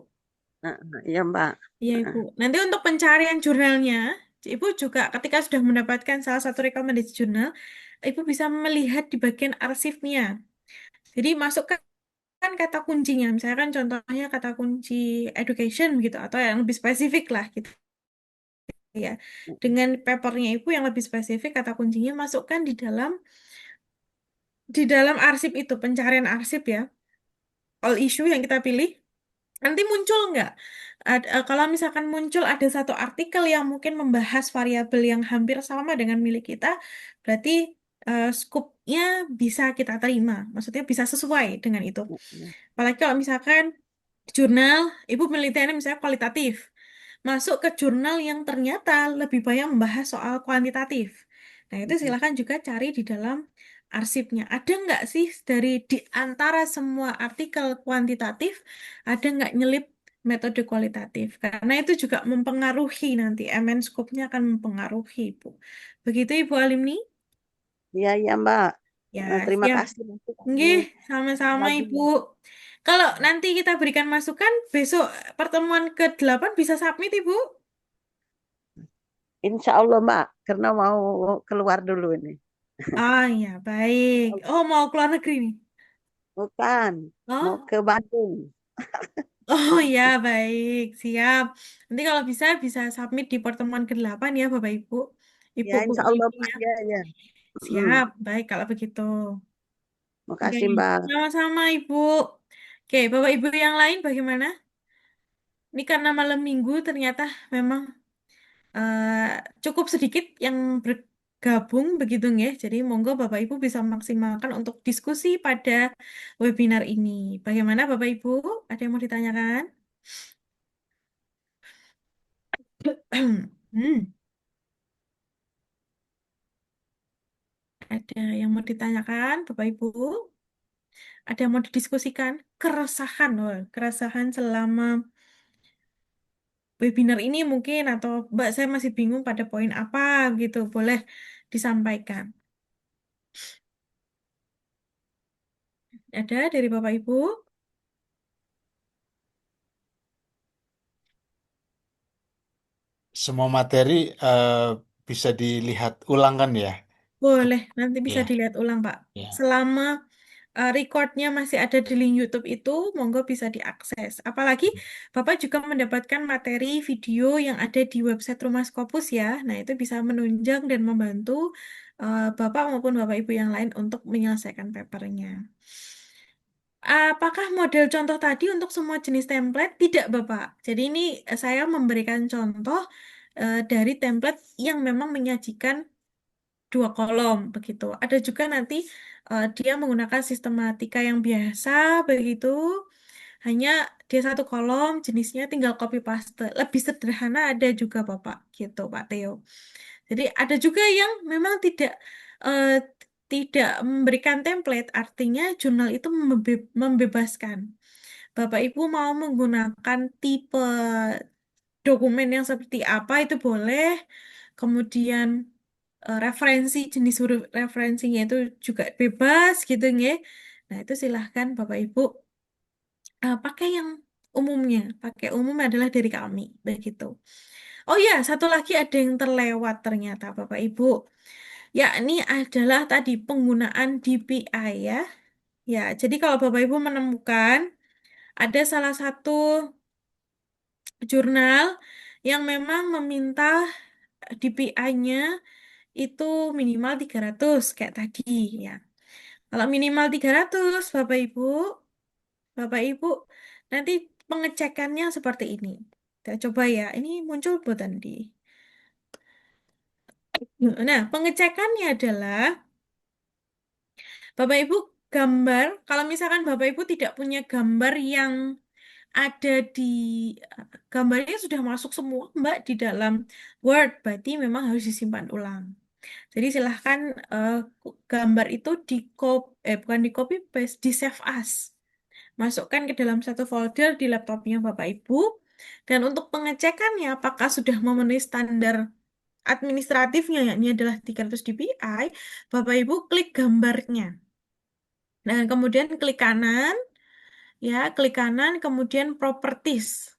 S7: Iya Mbak.
S1: Iya, Ibu. Nanti untuk pencarian jurnalnya, Ibu juga ketika sudah mendapatkan salah satu rekomendasi jurnal, Ibu bisa melihat di bagian arsipnya. Jadi masukkan kata kuncinya, misalnya kan contohnya kata kunci education gitu, atau yang lebih spesifik lah gitu ya. Dengan papernya Ibu yang lebih spesifik, kata kuncinya masukkan di dalam arsip itu, pencarian arsip ya, all issue yang kita pilih, nanti muncul nggak? Kalau misalkan muncul ada satu artikel yang mungkin membahas variabel yang hampir sama dengan milik kita, berarti scope-nya bisa kita terima. Maksudnya bisa sesuai dengan itu. Apalagi kalau misalkan jurnal, ibu penelitiannya misalnya kualitatif, masuk ke jurnal yang ternyata lebih banyak membahas soal kuantitatif. Nah, itu silakan juga cari di dalam arsipnya. Ada nggak sih dari di antara semua artikel kuantitatif, ada nggak nyelip metode kualitatif? Karena itu juga mempengaruhi nanti, MN scope-nya akan mempengaruhi, Ibu. Begitu, Ibu Alimni?
S7: Iya iya Mbak.
S1: Ya,
S7: Terima
S1: siap.
S7: kasih nanti kami
S1: Nggih, sama-sama
S7: lagi.
S1: Ibu. Kalau nanti kita berikan masukan, besok pertemuan ke-8 bisa submit Ibu?
S7: Insya Allah Mbak, karena mau keluar dulu ini.
S1: Ah ya, baik. Oh, mau keluar negeri nih?
S7: Bukan, mau
S1: Oh,
S7: ke Bandung.
S1: oh ya, baik. Siap. Nanti kalau bisa submit di pertemuan ke-8 ya, Bapak Ibu. Ibu
S7: Ya Insya Allah
S1: ini
S7: Mbak.
S1: ya.
S7: Ya ya.
S1: Siap, baik kalau begitu. Oke,
S7: Makasih Mbak.
S1: sama-sama Ibu. Oke, Bapak Ibu yang lain bagaimana? Ini karena malam minggu ternyata memang eh, cukup sedikit yang bergabung begitu ya. Jadi monggo Bapak Ibu bisa maksimalkan untuk diskusi pada webinar ini. Bagaimana Bapak Ibu? Ada yang mau ditanyakan? Hmm, ada yang mau ditanyakan Bapak Ibu? Ada yang mau didiskusikan? Keresahan, keresahan selama webinar ini mungkin atau Mbak saya masih bingung pada poin apa gitu, boleh disampaikan. Ada dari Bapak Ibu?
S5: Semua materi eh, bisa dilihat ulang kan ya?
S1: Boleh, nanti bisa
S5: Ya,
S1: dilihat ulang, Pak.
S5: ya.
S1: Selama recordnya masih ada di link YouTube itu, monggo bisa diakses. Apalagi Bapak juga mendapatkan materi video yang ada di website Rumah Scopus ya. Nah, itu bisa menunjang dan membantu Bapak maupun Bapak Ibu yang lain untuk menyelesaikan papernya. Apakah model contoh tadi untuk semua jenis template? Tidak, Bapak. Jadi ini saya memberikan contoh dari template yang memang menyajikan dua kolom begitu. Ada juga nanti dia menggunakan sistematika yang biasa begitu. Hanya dia satu kolom, jenisnya tinggal copy paste. Lebih sederhana ada juga Bapak, gitu Pak Theo. Jadi ada juga yang memang eh, tidak memberikan template, artinya jurnal itu membebaskan. Bapak Ibu mau menggunakan tipe dokumen yang seperti apa itu boleh. Kemudian referensi jenis huruf referensinya itu juga bebas gitu ya. Nah, itu silahkan Bapak Ibu pakai yang umumnya. Pakai umum adalah dari kami begitu. Oh ya, satu lagi ada yang terlewat ternyata Bapak Ibu. Yakni adalah tadi penggunaan DPI ya. Ya, jadi kalau Bapak Ibu menemukan ada salah satu jurnal yang memang meminta DPI-nya itu minimal 300 kayak tadi ya. Kalau minimal 300 Bapak Ibu, nanti pengecekannya seperti ini. Kita coba ya, ini muncul buatan di. Nah, pengecekannya adalah Bapak Ibu gambar, kalau misalkan Bapak Ibu tidak punya gambar yang ada di gambarnya sudah masuk semua Mbak di dalam Word, berarti memang harus disimpan ulang. Jadi silahkan gambar itu bukan di copy paste, di save as. Masukkan ke dalam satu folder di laptopnya Bapak Ibu. Dan untuk pengecekannya apakah sudah memenuhi standar administratifnya, yakni adalah 300 dpi, Bapak Ibu klik gambarnya. Dan kemudian klik kanan, ya, klik kanan, kemudian properties,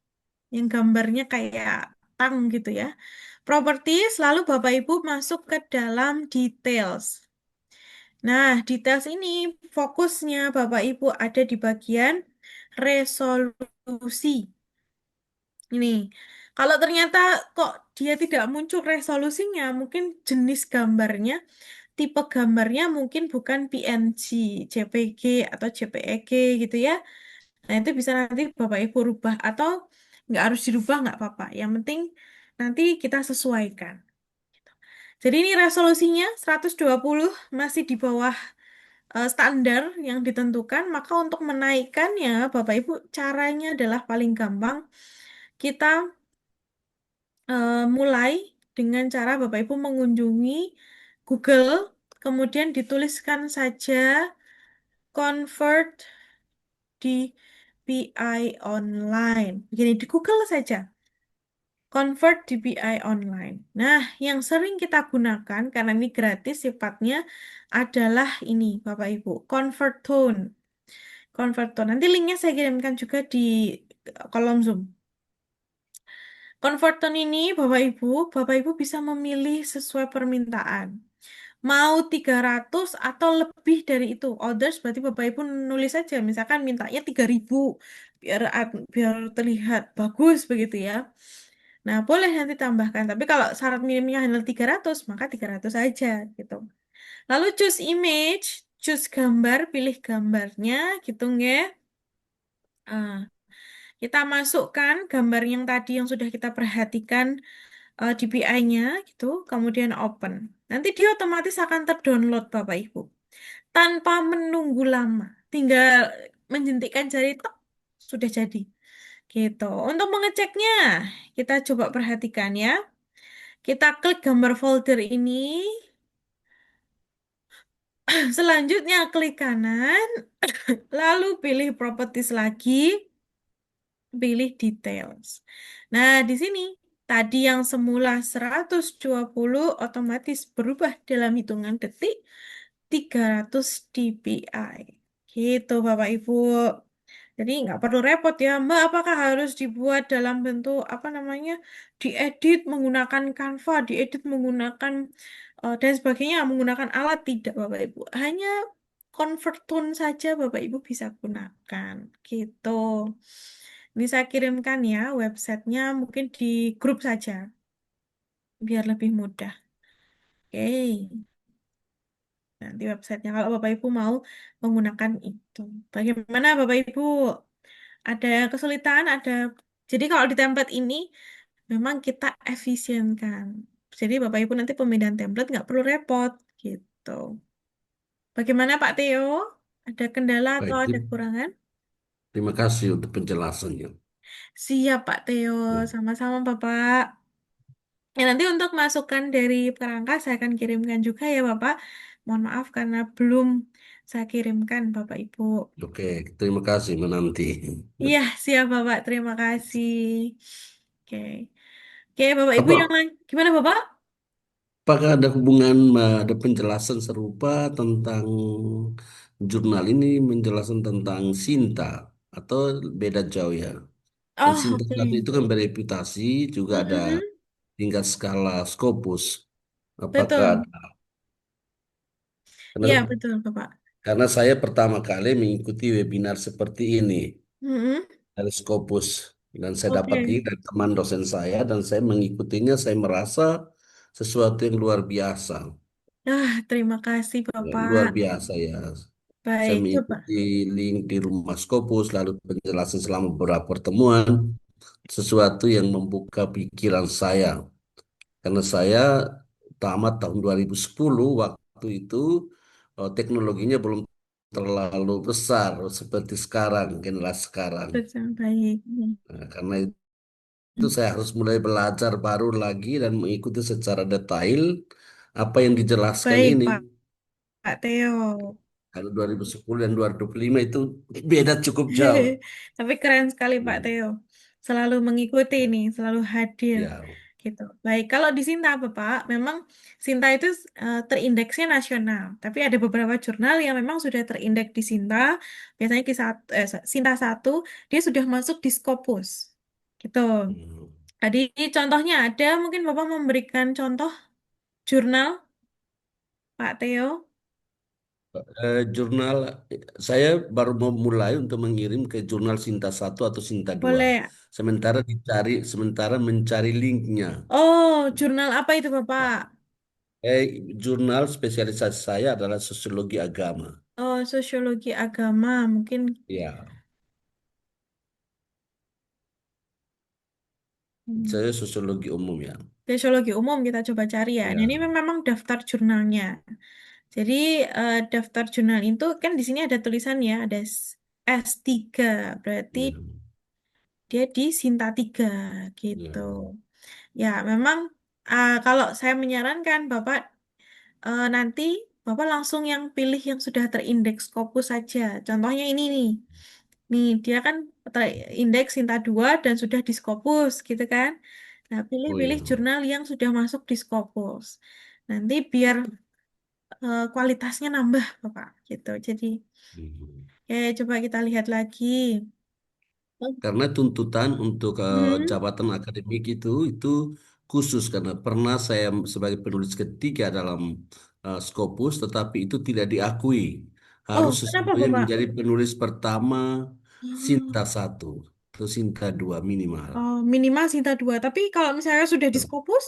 S1: yang gambarnya kayak tang gitu ya. Properties, lalu Bapak Ibu masuk ke dalam details. Nah, details ini fokusnya Bapak Ibu ada di bagian resolusi. Ini, kalau ternyata kok dia tidak muncul resolusinya, mungkin jenis gambarnya, tipe gambarnya mungkin bukan PNG, JPG, atau JPEG gitu ya. Nah, itu bisa nanti Bapak Ibu rubah atau nggak harus dirubah, nggak apa-apa. Yang penting nanti kita sesuaikan. Jadi ini resolusinya 120 masih di bawah standar yang ditentukan, maka untuk menaikkannya, Bapak Ibu, caranya adalah paling gampang. Kita mulai dengan cara Bapak Ibu mengunjungi Google, kemudian dituliskan saja convert DPI online. Begini, di Google saja. Convert DPI online. Nah, yang sering kita gunakan karena ini gratis sifatnya adalah ini, Bapak Ibu, Convert Tone. Convert Tone. Nanti linknya saya kirimkan juga di kolom Zoom. Convert Tone ini, Bapak Ibu bisa memilih sesuai permintaan. Mau 300 atau lebih dari itu. Orders berarti Bapak Ibu nulis saja. Misalkan mintanya 3.000 biar terlihat bagus begitu ya. Nah, boleh nanti tambahkan. Tapi kalau syarat minimnya hanya 300, maka 300 saja gitu. Lalu choose image, choose gambar, pilih gambarnya gitu nggak? Ah, kita masukkan gambar yang tadi yang sudah kita perhatikan DPI-nya gitu, kemudian open. Nanti dia otomatis akan terdownload Bapak Ibu. Tanpa menunggu lama. Tinggal menjentikkan jari tek, sudah jadi. Gitu. Untuk mengeceknya, kita coba perhatikan ya. Kita klik gambar folder ini. Selanjutnya klik kanan, lalu pilih properties lagi, pilih details. Nah, di sini tadi yang semula 120 otomatis berubah dalam hitungan detik 300 dpi. Gitu, Bapak Ibu. Jadi nggak perlu repot ya, Mbak. Apakah harus dibuat dalam bentuk apa namanya, diedit menggunakan Canva, diedit menggunakan dan sebagainya, menggunakan alat tidak, Bapak Ibu. Hanya convert tone saja, Bapak Ibu bisa gunakan. Gitu. Ini saya kirimkan ya websitenya, mungkin di grup saja, biar lebih mudah. Oke. Nanti websitenya kalau Bapak Ibu mau menggunakan itu. Bagaimana Bapak Ibu? Ada kesulitan, ada. Jadi kalau di template ini memang kita efisienkan. Jadi Bapak Ibu nanti pemindahan template nggak perlu repot gitu. Bagaimana Pak Theo? Ada kendala atau
S8: Baik,
S1: ada kekurangan?
S8: terima kasih untuk penjelasannya.
S1: Siap Pak Theo,
S8: Ya,
S1: sama-sama Bapak. Ya, nanti untuk masukan dari perangkat saya akan kirimkan juga ya Bapak. Mohon maaf karena belum saya kirimkan Bapak Ibu.
S8: oke, terima kasih menanti.
S1: Iya, siap Bapak. Terima kasih. Oke. Oke, Bapak Ibu yang
S8: Apa,
S1: lain. Gimana Bapak?
S8: apakah ada hubungan, ada penjelasan serupa tentang jurnal ini menjelaskan tentang Sinta atau beda jauh ya? Kan
S1: Oh,
S8: Sinta satu
S1: oke.
S8: itu kan bereputasi, juga ada
S1: Mm-mm.
S8: tingkat skala Scopus. Apakah
S1: Betul.
S8: ada?
S1: Iya,
S8: Karena,
S1: betul Bapak.
S8: karena saya pertama kali mengikuti webinar seperti ini
S1: Mm-mm.
S8: dari Scopus dan saya dapat
S1: Oke.
S8: ini dari teman dosen saya dan saya mengikutinya saya merasa sesuatu yang luar biasa.
S1: Terima kasih
S8: Ya,
S1: Bapak.
S8: luar biasa ya. Saya
S1: Baik, coba.
S8: mengikuti link di rumah Scopus lalu penjelasan selama beberapa pertemuan sesuatu yang membuka pikiran saya karena saya tamat tahun 2010 waktu itu teknologinya belum terlalu besar seperti sekarang generasi sekarang.
S1: Betul, baik.
S8: Nah, karena itu saya harus mulai belajar baru lagi dan mengikuti secara detail apa yang dijelaskan
S1: Baik,
S8: ini.
S1: Pak Theo.
S8: Kalau 2010 dan 2025 itu beda cukup jauh.
S1: Tapi keren sekali Pak
S8: Hmm.
S1: Theo. Selalu mengikuti ini, selalu hadir
S8: Ya,
S1: gitu. Baik, kalau di Sinta Bapak, memang Sinta itu terindeksnya nasional. Tapi ada beberapa jurnal yang memang sudah terindeks di Sinta. Biasanya di Sinta satu dia sudah masuk di Scopus. Gitu.
S8: hmm.
S1: Tadi contohnya ada, mungkin Bapak memberikan contoh jurnal Pak Theo.
S8: Jurnal saya baru mau mulai untuk mengirim ke jurnal Sinta satu atau Sinta 2.
S1: Boleh.
S8: Sementara mencari linknya.
S1: Oh, jurnal apa itu Bapak?
S8: Ya. Jurnal spesialisasi saya adalah sosiologi agama.
S1: Oh, sosiologi agama, mungkin
S8: Ya,
S1: hmm,
S8: saya sosiologi umum ya.
S1: sosiologi umum kita coba cari ya. Nah,
S8: Ya,
S1: ini memang daftar jurnalnya. Jadi daftar jurnal itu kan di sini ada tulisannya, ada S3, berarti
S8: ya,
S1: dia di Sinta 3
S8: ya.
S1: gitu. Ya, memang kalau saya menyarankan Bapak nanti Bapak langsung yang pilih yang sudah terindeks Scopus saja. Contohnya ini nih. Nih, dia kan terindeks Sinta 2 dan sudah di Scopus gitu kan. Nah,
S8: Oh
S1: pilih-pilih
S8: ya.
S1: jurnal yang sudah masuk di Scopus. Nanti biar kualitasnya nambah, Bapak, gitu. Jadi,
S8: Mhm.
S1: coba kita lihat lagi. Oh,
S8: Karena tuntutan untuk
S1: hmm.
S8: jabatan akademik itu khusus karena pernah saya sebagai penulis ketiga dalam Scopus, tetapi itu tidak diakui.
S1: Oh,
S8: Harus
S1: kenapa,
S8: sesungguhnya
S1: Bapak?
S8: menjadi penulis pertama Sinta
S1: Hmm.
S8: satu atau Sinta 2 minimal.
S1: Oh, minimal Sinta 2. Tapi kalau misalnya sudah di
S8: Ya.
S1: Scopus,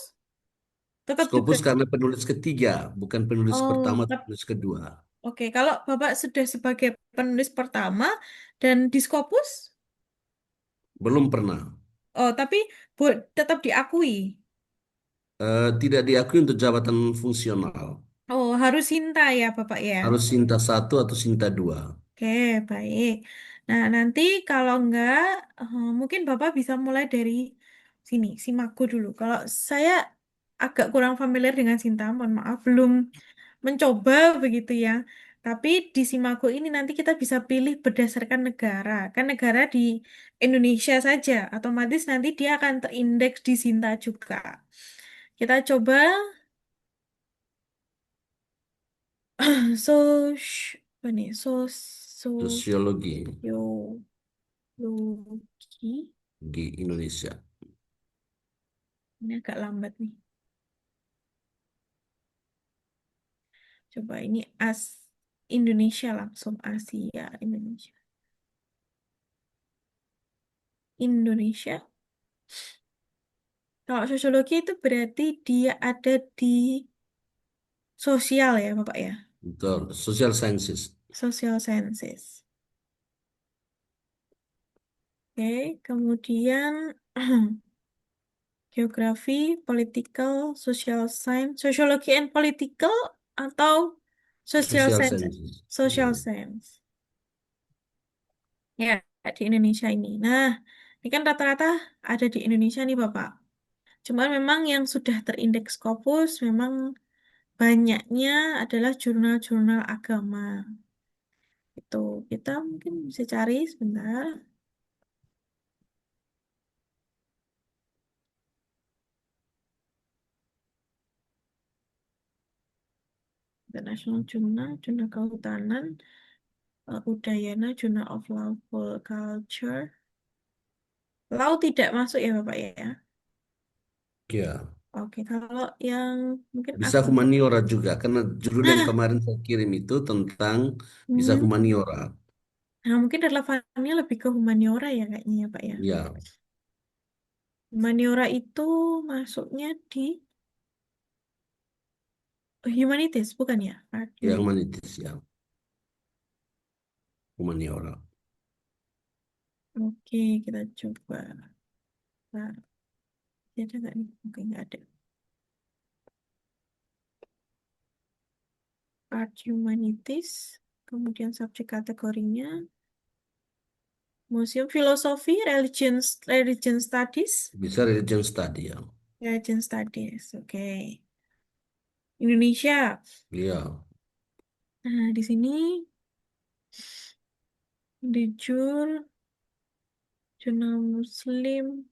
S1: tetap juga.
S8: Scopus karena penulis ketiga, bukan penulis
S1: Oh,
S8: pertama, atau
S1: tetap.
S8: penulis kedua.
S1: Oke, kalau Bapak sudah sebagai penulis pertama dan di Scopus,
S8: Belum pernah.
S1: oh, tapi tetap diakui.
S8: Tidak diakui untuk jabatan fungsional.
S1: Oh, harus Sinta ya, Bapak ya.
S8: Harus Sinta satu atau Sinta 2.
S1: Oke, baik. Nah, nanti kalau enggak, mungkin Bapak bisa mulai dari sini, Simaku dulu. Kalau saya agak kurang familiar dengan Sinta, mohon maaf, belum mencoba begitu ya. Tapi di Simago ini nanti kita bisa pilih berdasarkan negara. Kan negara di Indonesia saja, otomatis nanti dia akan terindeks di Sinta juga. Kita coba apa nih?
S8: Sosiologi
S1: Sosiologi.
S8: di Indonesia.
S1: Ini agak lambat nih. Coba ini Indonesia langsung Asia Indonesia. Indonesia. Kalau sosiologi itu berarti dia ada di sosial ya, Bapak ya.
S8: Betul. Social sciences.
S1: Social sciences. Oke, kemudian geografi, political, social science, sociology and political atau social
S8: Social
S1: science.
S8: sciences.
S1: Social
S8: Ya.
S1: science. Ya, di Indonesia ini. Nah, ini kan rata-rata ada di Indonesia nih, Bapak. Cuman memang yang sudah terindeks Scopus memang banyaknya adalah jurnal-jurnal agama. Itu kita mungkin bisa cari sebentar. International Journal, Jurnal Kehutanan, Udayana, Journal of Law Culture. Law tidak masuk ya Bapak ya?
S8: Ya.
S1: Oke, kalau yang mungkin
S8: Bisa
S1: agama.
S8: humaniora juga, karena judul yang
S1: Nah,
S8: kemarin saya kirim itu tentang bisa
S1: hmm,
S8: humaniora.
S1: nah mungkin relevannya lebih ke humaniora ya kayaknya ya Pak ya.
S8: Ya,
S1: Humaniora itu masuknya di humanities bukan ya?
S8: ya humanitis ya, humaniora.
S1: Oke, kita coba. Nah, ada nggak nih? Oke, nggak ada. Art Humanities, kemudian subjek kategorinya, Museum Filosofi, Religion Studies,
S8: Bisa religion study ya.
S1: Religion Studies, oke. Indonesia.
S8: Iya,
S1: Nah, di sini di Jurnal Muslim,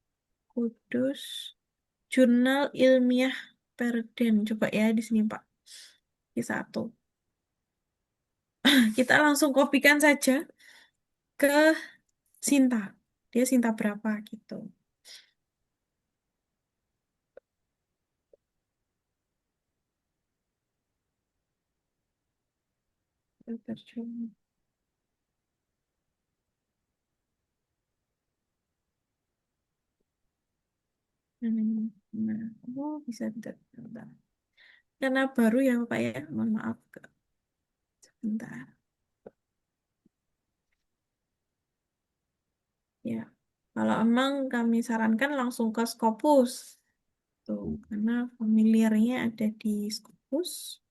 S1: Kudus, Jurnal Ilmiah Perden. Coba ya di sini Pak. Di satu. Kita langsung kopikan saja ke Sinta. Dia Sinta berapa gitu. Terjun. Nah, oh bisa tidak. Bentar. Karena baru ya Pak ya, mohon maaf. Sebentar. Ya, kalau emang kami sarankan langsung ke Scopus. Tuh, karena familiarnya ada di Scopus.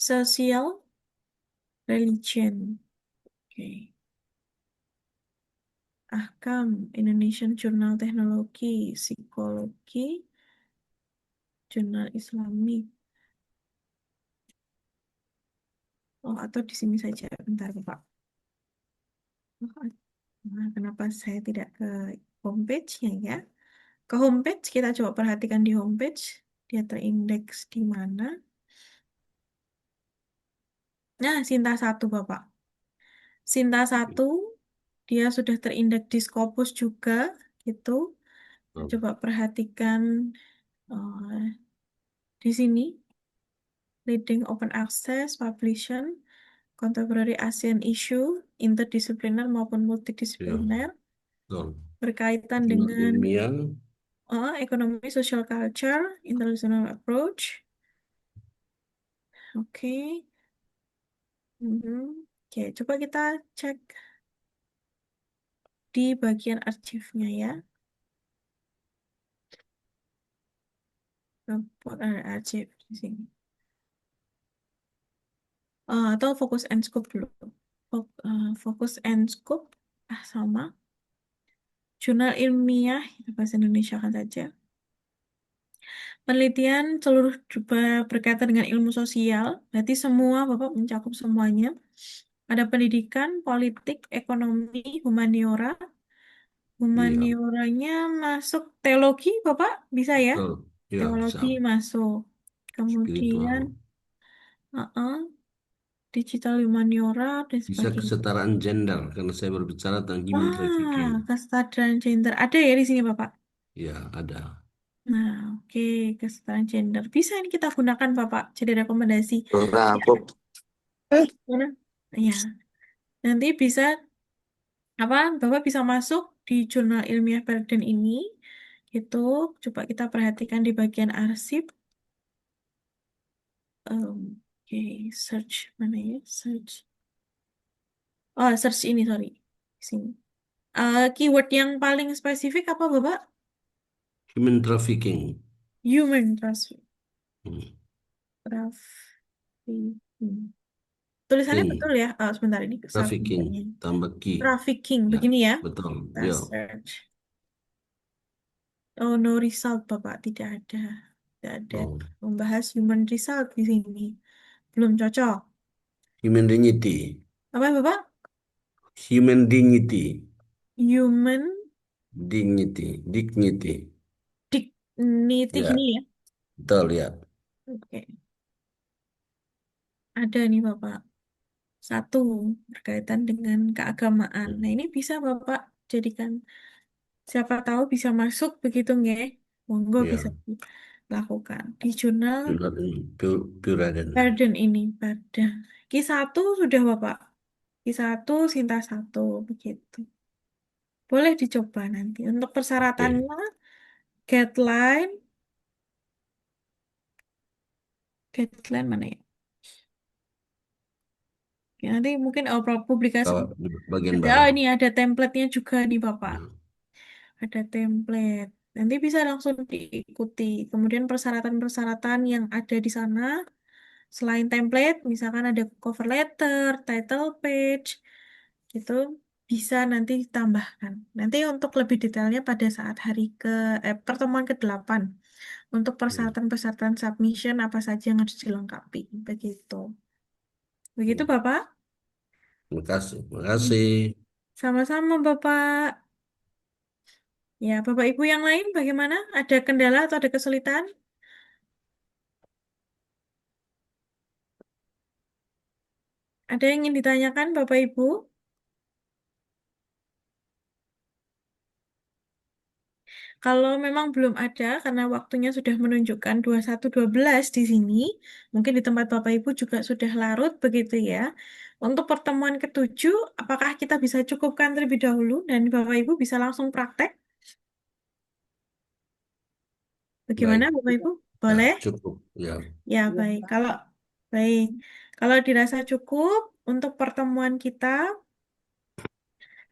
S1: Sosial, religion. Oke. Ahkam, Indonesian Jurnal Teknologi, Psikologi, Jurnal Islami. Oh, atau di sini saja. Bentar, Bapak. Oh, nah, kenapa saya tidak ke homepage-nya ya? Ke homepage, kita coba perhatikan di homepage. Dia terindeks di mana? Nah, Sinta satu Bapak. Sinta satu dia sudah terindeks di Scopus juga, gitu. Coba perhatikan eh, di sini, Leading Open Access, Publication, Contemporary Asian Issue, interdisipliner maupun
S8: ya,
S1: multidisipliner,
S8: betul.
S1: berkaitan
S8: Jurnal
S1: dengan
S8: ilmiah,
S1: ekonomi, social culture, international approach. Oke. Mhm. Oke, coba kita cek di bagian arsipnya ya. Ada arsip di sini. Atau fokus and scope dulu. Fokus and scope sama. Jurnal ilmiah, kita bahasa Indonesia kan saja. Penelitian seluruh berkaitan dengan ilmu sosial, berarti semua Bapak mencakup semuanya. Ada pendidikan, politik, ekonomi, humaniora.
S8: Iya,
S1: Humanioranya masuk teologi, Bapak bisa ya?
S8: betul. Ya, bisa.
S1: Teologi masuk. Kemudian
S8: Spiritual.
S1: digital humaniora dan
S8: Bisa
S1: sebagainya.
S8: kesetaraan gender, karena saya berbicara tentang human trafficking.
S1: Kesetaraan gender ada ya di sini, Bapak.
S8: Ya, ada.
S1: Nah, oke, kesetaraan gender. Bisa ini kita gunakan, Bapak. Jadi rekomendasi.
S3: Enggak,
S1: Ya,
S3: aku
S1: mana? Ya, nanti bisa apa? Bapak bisa masuk di jurnal ilmiah Perden ini. Itu coba kita perhatikan di bagian arsip. Oke, search mana ya? Search. Oh, search ini, sorry. Sini. Keyword yang paling spesifik apa, Bapak?
S8: Human trafficking.
S1: Human trafficking.
S8: Hmm.
S1: Tulisannya
S8: King.
S1: betul ya? Sebentar ini saya
S8: Trafficking.
S1: bacanya.
S8: Tambah key.
S1: Trafficking,
S8: Ya,
S1: begini ya.
S8: betul.
S1: Kita
S8: Ya.
S1: search. Oh, no result, Bapak. Tidak ada. Tidak ada.
S8: Oh.
S1: Membahas human result di sini. Belum cocok.
S8: Human dignity.
S1: Apa, Bapak?
S8: Human dignity.
S1: Human
S8: Dignity. Dignity.
S1: dignity
S8: Ya,
S1: gini ya.
S8: betul ya.
S1: Oke. Ada nih, Bapak. Satu, berkaitan dengan keagamaan. Nah, ini bisa Bapak jadikan, siapa tahu bisa masuk begitu nggak? Monggo bisa
S8: Ya.
S1: dilakukan. Di jurnal
S8: Puraden.
S1: Garden ini, pada Q1 sudah Bapak. Q1, Sinta 1, begitu. Boleh dicoba nanti. Untuk
S8: Oke.
S1: persyaratannya, guideline, guideline mana ya? Oke, nanti mungkin publikasi.
S8: Bawah, bagian
S1: Ada,
S8: bawah.
S1: ini ada template-nya juga nih Bapak.
S8: Ya.
S1: Ada template. Nanti bisa langsung diikuti. Kemudian persyaratan-persyaratan yang ada di sana, selain template, misalkan ada cover letter, title page, itu bisa nanti ditambahkan. Nanti untuk lebih detailnya pada saat pertemuan ke-8. Untuk
S8: Ya.
S1: persyaratan-persyaratan submission, apa saja yang harus dilengkapi. Begitu. Begitu, Bapak.
S8: Terima kasih. Terima kasih.
S1: Sama-sama, Bapak. Ya, Bapak Ibu yang lain bagaimana? Ada kendala atau ada kesulitan? Ada yang ingin ditanyakan, Bapak Ibu? Kalau memang belum ada, karena waktunya sudah menunjukkan 21.12 di sini, mungkin di tempat Bapak Ibu juga sudah larut, begitu ya. Untuk pertemuan ke-7, apakah kita bisa cukupkan terlebih dahulu dan Bapak Ibu bisa langsung praktek? Bagaimana,
S8: Baik.
S1: Bapak Ibu?
S8: Ya,
S1: Boleh?
S8: cukup. Ya.
S1: Ya, baik. Baik. Kalau dirasa cukup untuk pertemuan kita,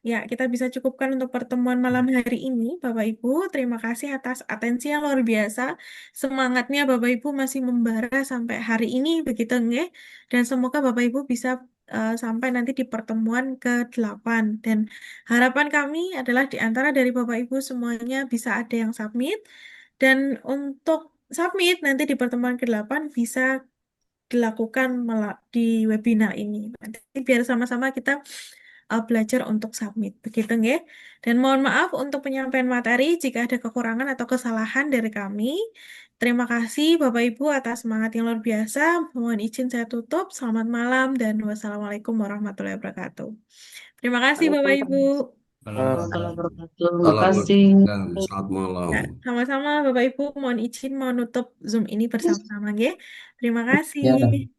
S1: ya, kita bisa cukupkan untuk pertemuan malam hari ini, Bapak Ibu. Terima kasih atas atensi yang luar biasa. Semangatnya Bapak Ibu masih membara sampai hari ini, begitu nggih? Dan semoga Bapak Ibu bisa sampai nanti di pertemuan ke-8. Dan harapan kami adalah di antara dari Bapak Ibu semuanya bisa ada yang submit. Dan untuk submit nanti di pertemuan ke-8 bisa dilakukan di webinar ini. Nanti biar sama-sama kita belajar untuk submit. Begitu nggih. Dan mohon maaf untuk penyampaian materi jika ada kekurangan atau kesalahan dari kami. Terima kasih Bapak Ibu atas semangat yang luar biasa. Mohon izin saya tutup. Selamat malam dan wassalamualaikum warahmatullahi wabarakatuh. Terima kasih Bapak Ibu.
S6: Warahmatullahi wabarakatuh. Terima kasih.
S8: Assalamualaikum. Selamat malam.
S1: Ya, sama-sama Bapak Ibu mohon izin mau nutup Zoom ini bersama-sama nggih. Terima kasih.
S6: Ya.